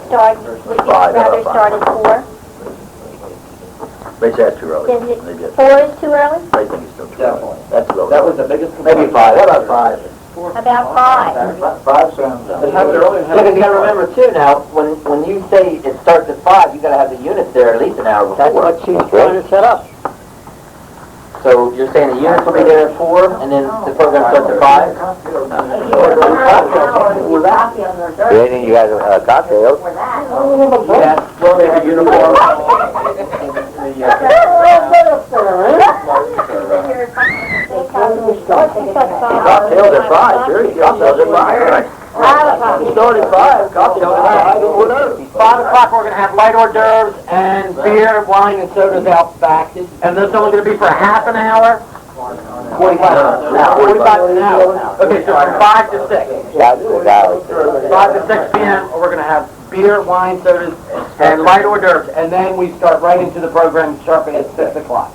Speaker 8: start, would you rather start at 4?
Speaker 2: They said too early.
Speaker 8: Is
Speaker 2: They did.
Speaker 8: it, 4 is too early?
Speaker 2: They think it's still too early. That's low.
Speaker 10: That was the biggest.
Speaker 2: Maybe 5. What about 5?
Speaker 8: About 5.
Speaker 2: 5 sounds.
Speaker 10: But you gotta remember too now, when you say it starts at 5, you gotta have the units there at least an hour before.
Speaker 7: That's what she's trying to set up.
Speaker 10: So you're saying the units will be there at 4, and then the program starts at 5?
Speaker 2: Anything you guys cocktails?
Speaker 10: Yeah, well, they have uniforms.
Speaker 2: Cocktails at 5, sure. Cocktails at 5. You started at 5, cocktails at 5. Who knows?
Speaker 10: 5 o'clock, we're gonna have light hors d'oeuvres and beer, wine, and sodas out back. And that's only gonna be for half an hour? 45 an hour. Okay, so from 5 to 6.
Speaker 2: Guys, the guys.
Speaker 10: 5 to 6 p.m., we're gonna have beer, wine, sodas, and light hors d'oeuvres. And then we start right into the program sharply at 6 o'clock.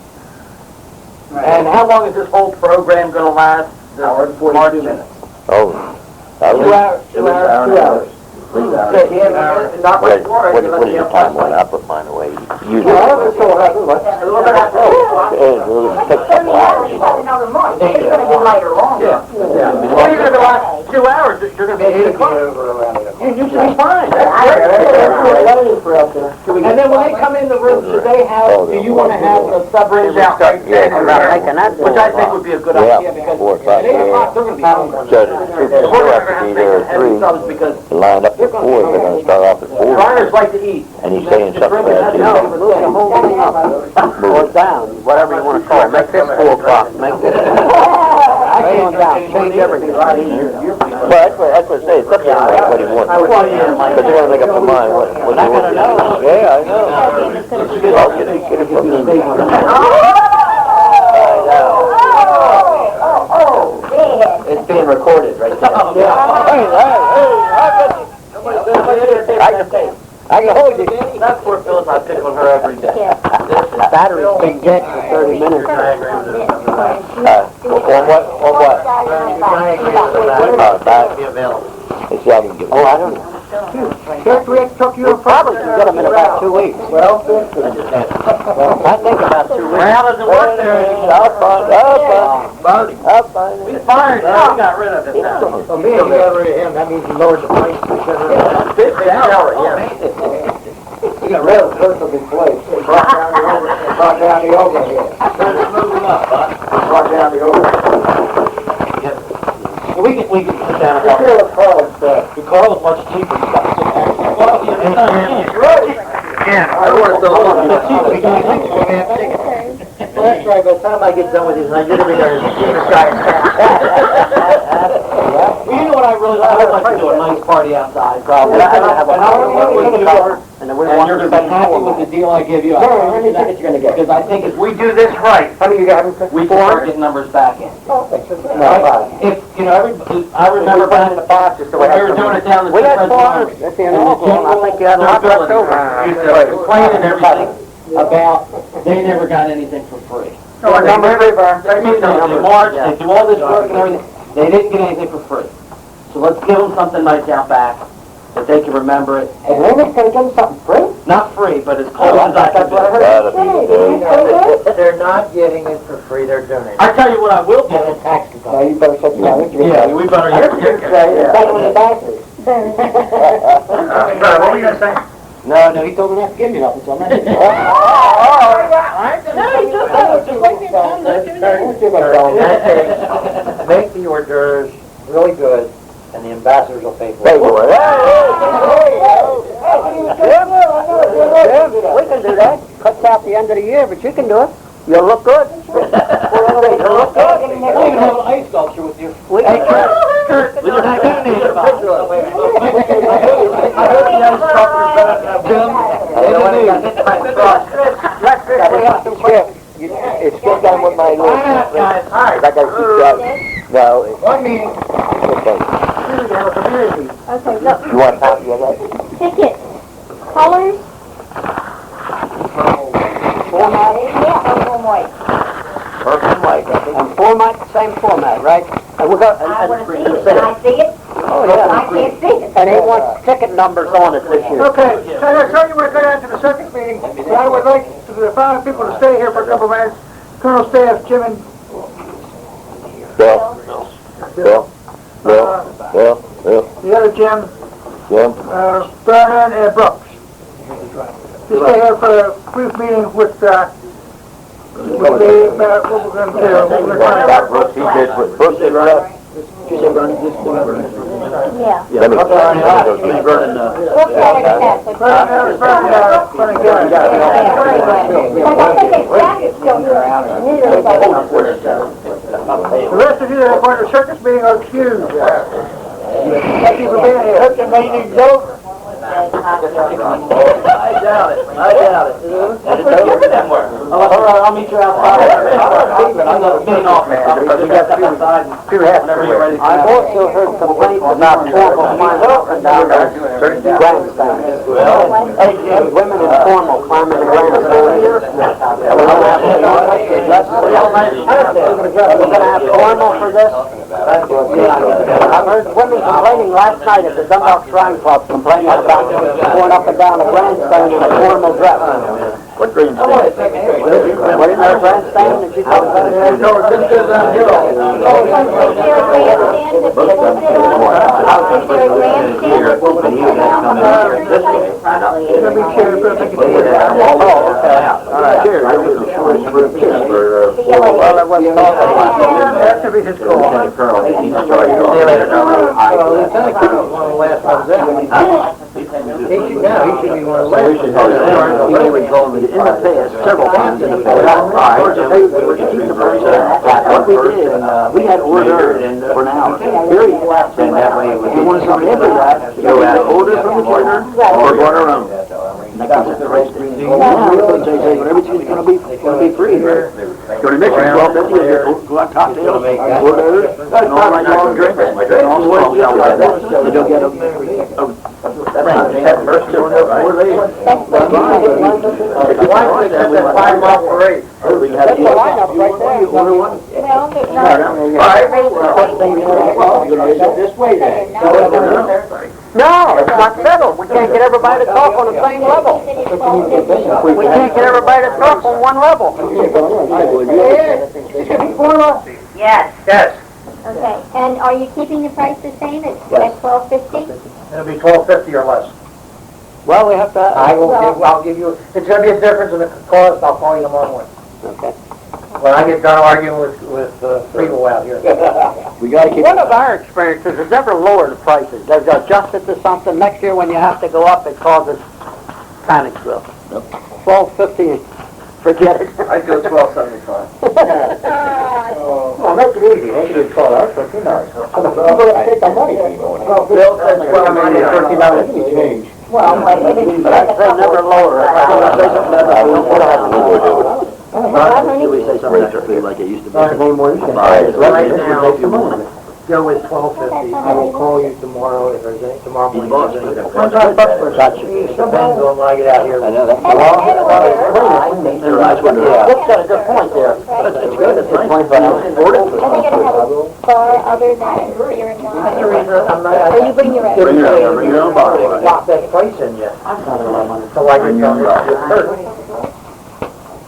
Speaker 10: And how long is this whole program gonna last?
Speaker 7: Hour and 42 minutes.
Speaker 2: Oh.
Speaker 10: 2 hours. 2 hours.
Speaker 7: 2 hours.
Speaker 10: Not
Speaker 2: What
Speaker 10: before,
Speaker 2: is your time on? I put mine away. You do.
Speaker 10: a little bit after.
Speaker 2: It'll take a couple hours.
Speaker 8: Another month. It's gonna get lighter longer.
Speaker 10: Yeah. Well, you're gonna last 2 hours, you're gonna be 8 o'clock. You should be fine. And then when they come in the room, should they have, do you wanna have the sub-rings out right then? Which I think would be a good idea, because
Speaker 2: 4 o'clock.
Speaker 10: at 8 o'clock, they're gonna be home.
Speaker 2: So the troopers
Speaker 10: We're
Speaker 2: have to be there at 3.
Speaker 10: subs because
Speaker 2: Line up at 4, they're going to start off at 4.
Speaker 10: runners like to eat.
Speaker 2: And he's saying something about
Speaker 7: Or down, whatever you want to call it. Make this 4 o'clock. Make this. Change everything.
Speaker 2: Well, that's what I say. It's up to him what he wants. But they're going to make up their mind what they want to do. Yeah, I know. I'll get it from them.
Speaker 10: It's being recorded right there.
Speaker 2: I can hold you.
Speaker 10: That's where Phyllis, I pick on her every day.
Speaker 7: Battery's been dead for 30 minutes.
Speaker 2: On what? On what?
Speaker 10: Be available.
Speaker 2: Let's see how we can get it.
Speaker 7: Oh, I don't know.
Speaker 9: Judge, we have to talk to you.
Speaker 7: We'll probably can get them in about 2 weeks.
Speaker 9: Well,
Speaker 7: I think about 2 weeks.
Speaker 10: Well, how does it work there?
Speaker 7: I'll find it.
Speaker 10: We fired him. We got rid of him now.
Speaker 7: So me and you got rid of him, that means you lowered the price.
Speaker 10: Big salary, yeah.
Speaker 7: We got rid of the first of his place. Brought down the overhead.
Speaker 10: Let's move him up, bud.
Speaker 7: Brought down the overhead.
Speaker 10: We can sit down and
Speaker 7: Let's
Speaker 10: talk.
Speaker 7: hear what Carl's said.
Speaker 10: The car was much cheaper. You got some extra. Well, yeah,
Speaker 7: I want to Well, that's right, by the time I get done with these, I get every day.
Speaker 10: Well, you know what I really like? I like to do a nice party outside.
Speaker 7: And
Speaker 10: you're going to be happy with the deal I give you.
Speaker 7: How many tickets you gonna get?
Speaker 10: Because I think if we do this right,
Speaker 7: How many you got?
Speaker 10: we can start getting numbers back in.
Speaker 7: No,
Speaker 10: If, you know, I remember back
Speaker 7: in the boxes, so
Speaker 10: when we were doing it down the
Speaker 7: We had
Speaker 10: Central
Speaker 7: 400 at the end of the I think you had a lot left over.
Speaker 10: Complaining and everything about they never got anything for free.
Speaker 7: No, I got my river.
Speaker 10: They march, they do all this work and everything, they didn't get anything for free. So let's give them something nice out back, that they can remember it.
Speaker 7: And Linda's gonna give them something free?
Speaker 10: Not free, but as close as I can do.
Speaker 7: They're not getting it for free, they're donating.
Speaker 10: I tell you what I will give them.
Speaker 7: No, you better shut your mouth.
Speaker 10: Yeah, we better.
Speaker 7: It's better than the backers.
Speaker 9: What were you gonna say?
Speaker 7: No, he told me not to give me nothing, so I'm not. Make the hors d'oeuvres really good, and the ambassadors will pay for it. We can do that. Cuts out the end of the year, but you can do it. You'll look good. You'll look good.
Speaker 10: We'll even have an ice sculpture with you.
Speaker 7: Hey, Kurt.
Speaker 10: With your bikini about.
Speaker 7: It's still done with my little... I gotta keep that. No, it's...
Speaker 8: Okay, look,
Speaker 7: You want a copy of that?
Speaker 8: tickets, colors,
Speaker 7: Format?
Speaker 8: yeah, or one way.
Speaker 7: First and white, I think. And format, same format, right? And we got...
Speaker 8: I wanna see it, can I see it?
Speaker 7: Oh, yeah.
Speaker 8: I can't see it.
Speaker 7: And he wants ticket numbers on it this year.
Speaker 9: Okay, so I told you we're going on to the circuit meeting, but I would like the following people to stay here for a couple of minutes. Colonel Staff, Jim and
Speaker 2: Bill,
Speaker 9: the other Jim,
Speaker 2: Jim.
Speaker 9: Vernon and Brooks. To stay here for a brief meeting with what we're going to do.
Speaker 2: Brooks, he did what Brooks did, right?
Speaker 8: Yeah.
Speaker 2: Let me go see Vernon.
Speaker 8: Look at it, that's it.
Speaker 9: Vernon, the rest of you that are part of the circus meeting are excused. Thank you for being here. Circuit meeting's over.
Speaker 10: I doubt it. That's what you're that work. All right, I'll meet you outside. I'm not getting off, man. You got to step outside whenever you're ready.
Speaker 7: I've also heard complaints about formal climbing up and down the grandstand. Women in formal climbing the grandstand. We're gonna have formal for this? I've heard women complaining last night at the Dundalk Shrine Club, complaining about going up and down the grandstand in a formal dress.
Speaker 2: What grandstand?
Speaker 7: What is that grandstand that you talk about?
Speaker 2: Several times in the what we did, we had orders for an hour. Very flat, and that way we wanted somebody every night to go out, order from the corner, or go on our own. And that was the rest of the day. But everything's gonna be free here. Go to Michigan, 12:50, go out cocktails, orders, and all right, long drinks. And all small showers. So you'll get a that's not that first two, right?
Speaker 9: That's 5 mile parade.
Speaker 7: That's the lineup right there.
Speaker 2: Order one?
Speaker 8: No,
Speaker 7: This way then.
Speaker 4: No, it's not settled. We can't get everybody to talk on the same level. We can't get everybody to talk on one level.
Speaker 8: Yes.
Speaker 7: Yes,
Speaker 8: Okay, and are you keeping the price the same at $12.50?
Speaker 7: it'll be $12.50 or less.
Speaker 4: Well, we have to...
Speaker 7: I'll give you, it's gonna be a difference in the cost, I'll call you tomorrow morning.
Speaker 4: Okay.
Speaker 7: When I get done arguing with people out here.
Speaker 2: We gotta keep...
Speaker 4: One of our experiences is never lower the prices. They've adjusted to something. Next year when you have to go up, it causes panic drill.
Speaker 2: Nope.
Speaker 4: $12.50, forget it.
Speaker 10: I'd go $12.75.
Speaker 7: Well, make it easy, make it $12, $13.
Speaker 4: Take the money.
Speaker 10: Bill says $12.50.
Speaker 8: Well,
Speaker 4: But I'd say never lower it.
Speaker 2: Should we say something extra like it used to be?
Speaker 7: Right now, go with $12.50. I will call you tomorrow if there's any, tomorrow morning. Depends on when I get out here.
Speaker 2: I know, that's
Speaker 4: What's got a good point there?
Speaker 2: It's good, it's nice.
Speaker 8: Are they gonna have a bar other than beer and wine? Or you bring your own?
Speaker 2: Bring your own bottle.
Speaker 7: Lock that price in yet. So I can tell you it's 30.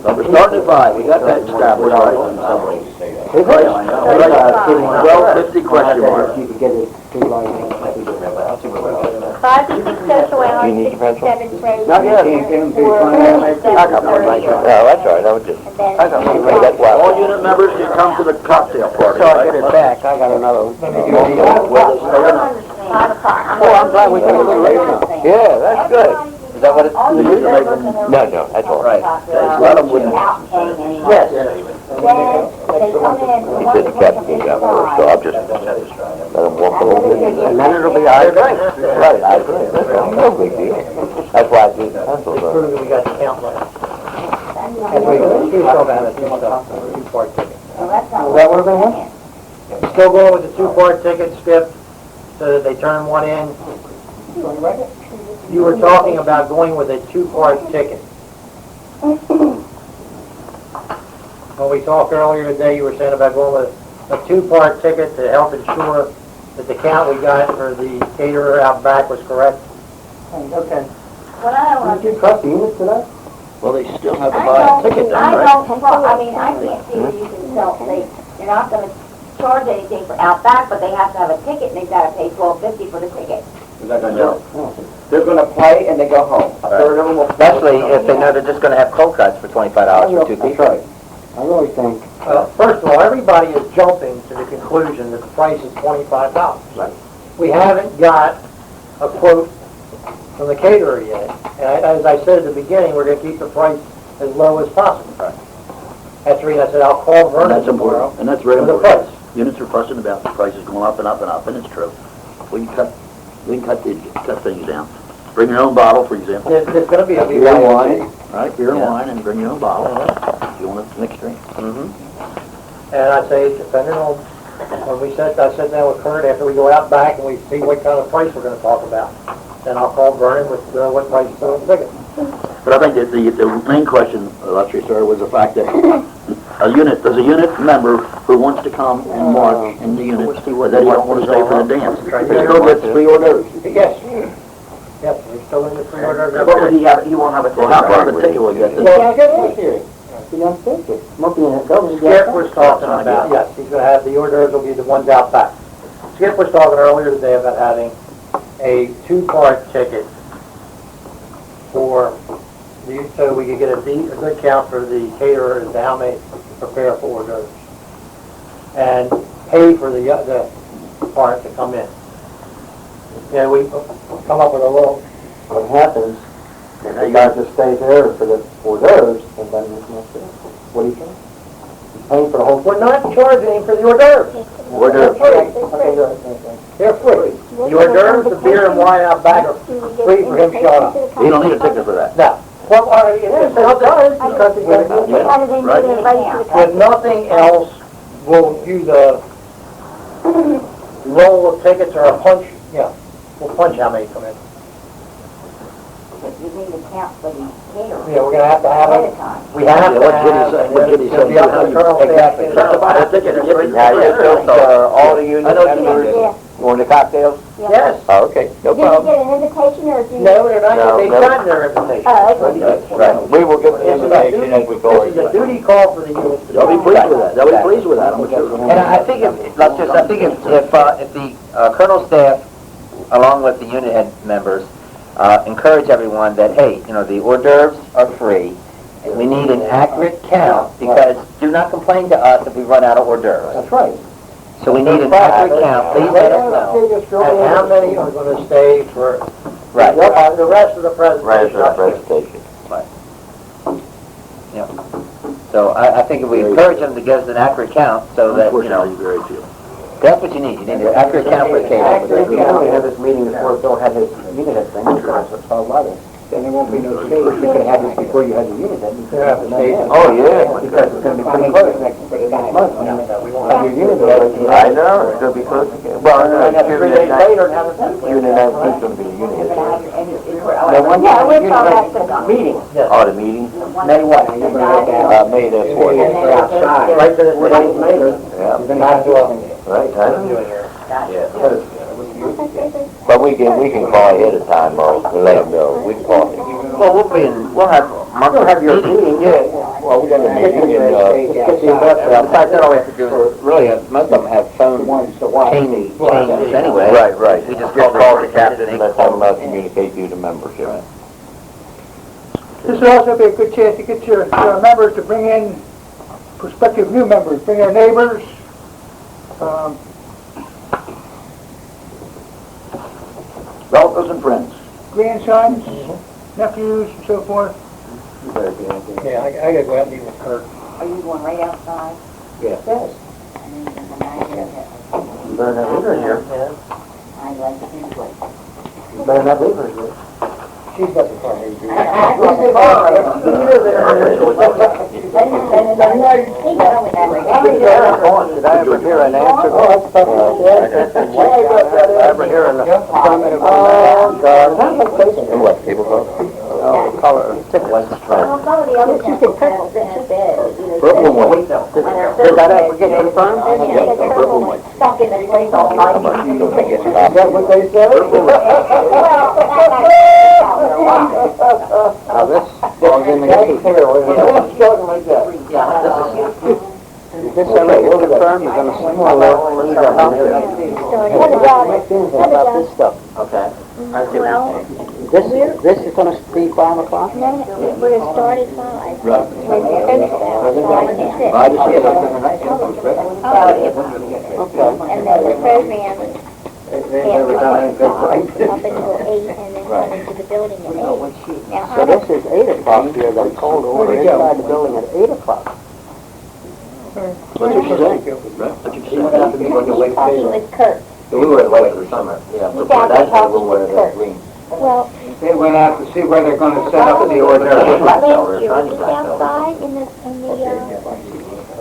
Speaker 2: So we're starting at 5, we got that established, right? $12.50 question mark.
Speaker 8: 5 to 6 social hours, 6 to 7 trade.
Speaker 2: Not yet. I got one right there. Oh, that's all right, I was just... That's why. All unit members can come to the cocktail party,
Speaker 4: So I
Speaker 2: right?
Speaker 4: get it back. I got another one.
Speaker 2: Will they stay or not?
Speaker 8: 5 o'clock.
Speaker 4: Oh, I'm glad we took a little later.
Speaker 2: Yeah, that's good. Is that what it's... No, that's all right. Let them win.
Speaker 7: Yes.
Speaker 8: Then they come in.
Speaker 2: He said the captain came down first, so I'll just let them walk a little bit.
Speaker 4: And then it'll be our drink.
Speaker 2: Right, I agree. No big deal. That's why I do the pencils.
Speaker 7: Proving we got the count right. And we still got a two-part ticket.
Speaker 8: Is that
Speaker 4: what they want?
Speaker 7: Still going with the two-part ticket, Skip, so that they turn one in. You were talking about going with a two-part ticket. When we talked earlier today, you were saying about going with a two-part ticket to help ensure that the count we got for the caterer out back was correct.
Speaker 4: Okay.
Speaker 8: What I don't
Speaker 4: Did you trust the units to that?
Speaker 2: Well, they still have to buy a ticket then,
Speaker 8: I
Speaker 2: right?
Speaker 8: don't, well, I mean, I can't see where you can sell, you're not gonna charge anything for out back, but they have to have a ticket, and they've gotta pay $12.50 for the ticket.
Speaker 10: No. They're gonna play and they go home. A third of them will...
Speaker 3: Especially if they know they're just gonna have cold cuts for $25 for two people.
Speaker 4: That's right. I really think...
Speaker 7: First of all, everybody is jumping to the conclusion that the price is $25.
Speaker 2: Right.
Speaker 7: We haven't got a quote from the caterer yet. And as I said at the beginning, we're going to keep the price as low as possible.
Speaker 2: Right.
Speaker 7: That's the reason I said I'll call
Speaker 2: And
Speaker 7: Vernon
Speaker 2: that's
Speaker 7: tomorrow.
Speaker 2: important, and that's very
Speaker 7: for the
Speaker 2: important.
Speaker 7: price.
Speaker 2: Units are fussing about the prices going up and up and up, and it's true. We can cut things down. Bring your own bottle, for example.
Speaker 7: There's going to be a
Speaker 2: Beer and wine, right? Beer and wine, and bring your own bottle if you want a mixed drink.
Speaker 7: And I say, depending on, when I sit down with Kurt after we go out back and we see what kind of price we're going to talk about. Then I'll call Vernon with what price is on the ticket.
Speaker 2: But I think that the main question, illustrious sir, was the fact that does a unit member who wants to come and march in the unit, that he don't want to stay for the dance, he still gets free hors d'oeuvres.
Speaker 7: Yes. Yes, we're still in the pre-order.
Speaker 10: What would he have? He won't have a
Speaker 2: Well, how part of the ticket will get this?
Speaker 7: Skip was talking about, yes, he's going to have, the hors d'oeuvres will be the ones out back. Skip was talking earlier today about having a two-part ticket for, so we could get a good count for the caterer and how they prepare for hors d'oeuvres. And pay for the part to come in. Yeah, we come up with a little...
Speaker 4: What happens, you guys just stay there for the hors d'oeuvres, and then you can do what do you think? You're paying for the whole...
Speaker 7: We're not charging him for the hors d'oeuvres.
Speaker 2: Hors d'oeuvres.
Speaker 4: Okay, good.
Speaker 7: They're free. The hors d'oeuvres, the beer and wine out back are free for him to show up.
Speaker 2: You don't need a ticket for that.
Speaker 7: No. Well, it is, because it's But nothing else will use a roll of tickets or a punch, we'll punch how many come in.
Speaker 8: You need to count for the caterer.
Speaker 7: Yeah, we're gonna have to have
Speaker 8: Ahead
Speaker 7: it.
Speaker 8: of time.
Speaker 7: We have to
Speaker 2: What
Speaker 7: have.
Speaker 2: Judy said,
Speaker 7: It'll be up to the colonel staff.
Speaker 2: Exactly. Buy a ticket and get it.
Speaker 10: All the union members,
Speaker 2: You want the cocktails?
Speaker 10: Yes.
Speaker 2: Oh, okay, no
Speaker 8: Did you
Speaker 2: problem.
Speaker 8: get an invitation or did you?
Speaker 10: No, they're not,
Speaker 2: No,
Speaker 10: they
Speaker 2: no.
Speaker 10: signed their invitation.
Speaker 2: Right, we will give the invitation as we go.
Speaker 10: This is a duty call for the units.
Speaker 2: They'll be pleased with that, they'll be pleased with that, I'm sure.
Speaker 10: And I think if the colonel staff, along with the unit head members, encourage everyone that, hey, you know, the hors d'oeuvres are free. We need an accurate count, because do not complain to us if we run out of hors d'oeuvres.
Speaker 7: That's right.
Speaker 10: So we need an accurate count, please let us know.
Speaker 7: And how many are gonna stay for
Speaker 10: Right.
Speaker 7: the rest of the presentation?
Speaker 2: presentation.
Speaker 10: Yeah. So I think if we encourage them to give us an accurate count, so that, you know,
Speaker 2: very few.
Speaker 10: that's what you need an accurate count for the
Speaker 7: Actually,
Speaker 10: cable.
Speaker 7: we only have this meeting before Bill had his unit head thing, so it's all right. Then there won't be no stage. We could have had this before you had the unit head.
Speaker 2: Oh, yeah.
Speaker 7: Because it's gonna be pretty close next month. We won't have your unit head.
Speaker 2: I know, it's gonna be close again. Well, no,
Speaker 7: And then 3 days later, and have it.
Speaker 2: Unit 19 is gonna be the unit.
Speaker 8: Yeah, we're talking about the
Speaker 7: Meeting.
Speaker 2: Oh, the meeting?
Speaker 7: May what?
Speaker 2: May the 4th.
Speaker 7: Right to the 4 days later.
Speaker 2: Yeah.
Speaker 7: You're gonna have to,
Speaker 2: Right, huh? But we can call ahead of time, and let them know, we can call.
Speaker 10: Well, we'll have
Speaker 7: You'll have your meeting, yeah.
Speaker 2: Well, we got a meeting,
Speaker 10: besides that, all we have to do is, really, most of them have phone changes anyway.
Speaker 2: Right.
Speaker 10: We just
Speaker 2: Just
Speaker 10: call the captain
Speaker 2: and let them communicate to the membership.
Speaker 9: This will also be a good chance to get your members to bring in prospective new members, bring their neighbors,
Speaker 2: Relatives and friends.
Speaker 9: grandsons, nephews, and so forth.
Speaker 7: Yeah, I gotta go out and meet with Kurt.
Speaker 11: Are you going right outside?
Speaker 7: Yes.
Speaker 11: And then you're gonna come back here?
Speaker 7: You better not leave her here.
Speaker 11: I'd like to do it.
Speaker 7: You better not leave her here. She's got the car, maybe.
Speaker 2: Did I ever hear an answer? Did I ever hear an affirmative on that? And what, table cloth? Oh, color, what's the
Speaker 8: Well, some of the other temples have beds, you know.
Speaker 2: Purple and white.
Speaker 8: Did
Speaker 2: that ever get confirmed?
Speaker 8: Yeah, the purple one, stuck in the place all night.
Speaker 7: Is that what they said?
Speaker 2: Now this falls in the gate.
Speaker 7: What's talking like that?
Speaker 2: This ever get confirmed, you're gonna swing a little, leave the house.
Speaker 7: About this stuff.
Speaker 2: Okay.
Speaker 8: Well,
Speaker 7: This is gonna be 5 o'clock?
Speaker 8: no, we're gonna start at 5.
Speaker 2: Right.
Speaker 8: When we're finished at 5
Speaker 2: I
Speaker 8: to 6.
Speaker 2: just feel like in the night,
Speaker 7: Okay.
Speaker 8: And then the program can't up until 8 and then come into the building at 8. Now,
Speaker 7: So this is 8 o'clock here, the cold order inside the building at 8 o'clock.
Speaker 2: That's what she said. That's what she said.
Speaker 8: he's talking with Kurt.
Speaker 2: We wear white for the summer. Yeah,
Speaker 8: He's out there talking with Kurt.
Speaker 2: green.
Speaker 8: Well,
Speaker 7: They went out to see where they're gonna set up the hors d'oeuvres.
Speaker 8: last year, was it outside in the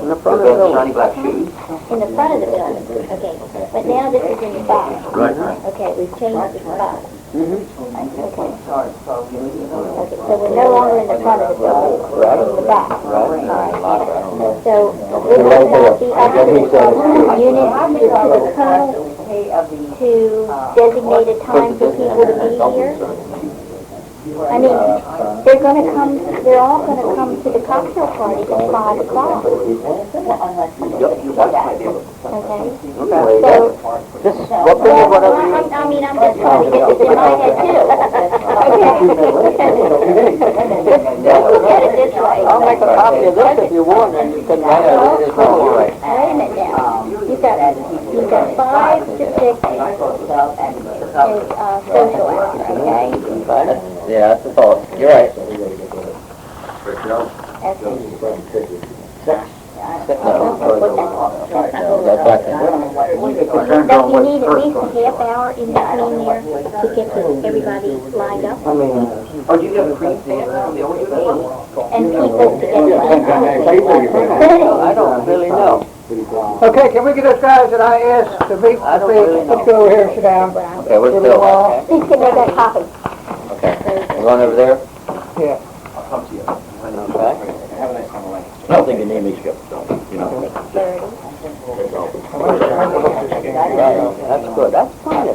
Speaker 7: In the front of the building.
Speaker 2: Shiny black shoes.
Speaker 8: in the front of the building? Okay, but now this is in the back.
Speaker 2: Right.
Speaker 8: Okay, we've changed the spot.
Speaker 7: Mhm.
Speaker 8: Okay, so we're no longer in the front of the building, we're in the back. So will it not be up to the unit, to the colonel, to designate a time for people to be here? I mean, they're all gonna come to the cocktail party at 5 o'clock. Okay? So,
Speaker 7: This, what bring whatever you...
Speaker 8: I mean, I'm just trying to get this in my head too. Look at it this way.
Speaker 7: I'll make a copy of this if you want, and you can write it. It's all right.
Speaker 8: Wait a minute now. You've got 5 to 6 is, social hour, okay?
Speaker 10: Yeah, that's the thought. You're right.
Speaker 8: Don't you need at least a half hour in between there to get everybody lined up?
Speaker 7: I mean...
Speaker 10: Oh, you have a pre-stand on the old
Speaker 8: And people together.
Speaker 7: I don't really know.
Speaker 9: Okay, can we get those guys that I asked to meet? Let's go over here and sit down.
Speaker 10: Okay, where's Bill?
Speaker 8: Please give me that copy.
Speaker 10: Okay, we're going over there?
Speaker 9: Yeah.
Speaker 10: I'll come to you. Okay. I don't think the name is skipped, so, you know.
Speaker 8: 30.
Speaker 10: That's good, that's fine.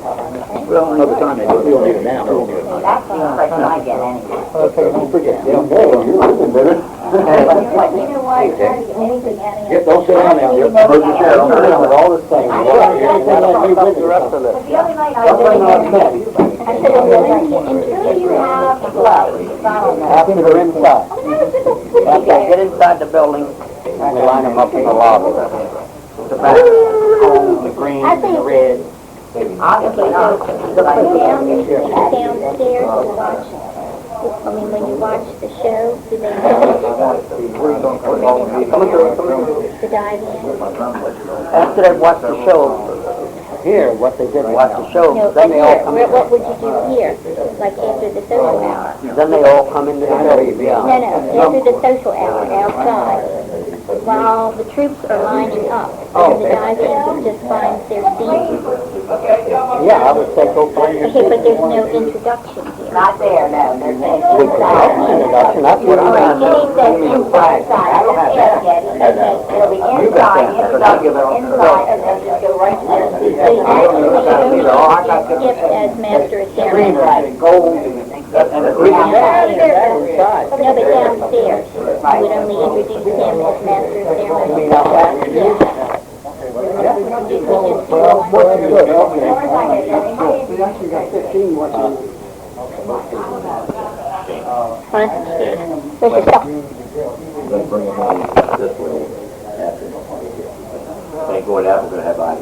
Speaker 5: Well, another time, they don't need it now.
Speaker 11: That's the impression I get anyway.
Speaker 5: Okay, don't forget, you're living better.
Speaker 11: But you know what, anything having.
Speaker 5: Yep, don't sit down now, you're emergency sheriff.
Speaker 7: All the same.
Speaker 11: But the other night I did. I said, until you have gloves,
Speaker 7: After they're inside.
Speaker 4: After they get inside the building, we line them up in the lobby. The back, the green, the red.
Speaker 11: obviously not.
Speaker 8: Downstairs to watch, I mean, when you watch the show, do they to dive in?
Speaker 4: After they watch the show, here, what they did, watch the show,
Speaker 8: No,
Speaker 4: then they all
Speaker 8: here,
Speaker 4: come
Speaker 8: what would you do here, like after the social hour?
Speaker 4: Then they all come into the building.
Speaker 8: No, after the social hour, outside, while the troops are lining up, and the dive-in just finds their seat.
Speaker 4: Yeah, I would say go find your
Speaker 8: Okay, but there's no introduction here.
Speaker 11: Not there, no, there's no
Speaker 4: introduction, that's what I'm
Speaker 8: Alright,
Speaker 4: asking.
Speaker 8: Kenny says inside.
Speaker 11: I don't have that. It'll be inside, and then just go right to their seat.
Speaker 8: So you actually only skip as master of ceremony.
Speaker 4: Gold and the green.
Speaker 8: Downstairs. No, but downstairs, you would only introduce him as master of ceremony. Yeah. Fine. Where's your stuff?
Speaker 2: Let's bring it on this way. Ain't going out, we're gonna have ice.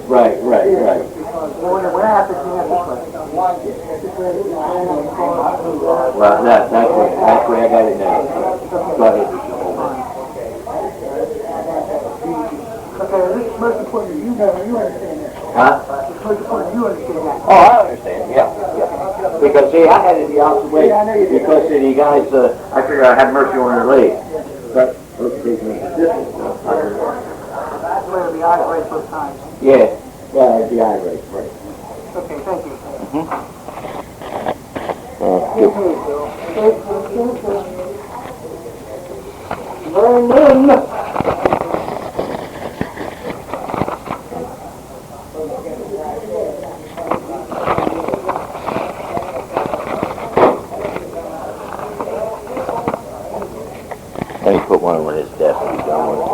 Speaker 2: Well, right. Well, that's where I got it now. Go ahead.
Speaker 9: Okay, this is most important, you understand that.
Speaker 2: Huh?
Speaker 9: It's most important, you understand that.
Speaker 2: Oh, I understand, yeah. Because, see, I had it the opposite way.
Speaker 9: Yeah, I know you did.
Speaker 2: Because, see, the guys, I figured I'd have mercy on their legs. But, look, this is
Speaker 9: That's where the eyes raised both times.
Speaker 2: yeah, well, the eye race, right.
Speaker 9: Okay, thank you.
Speaker 2: Let me put one on his desk and be done with it.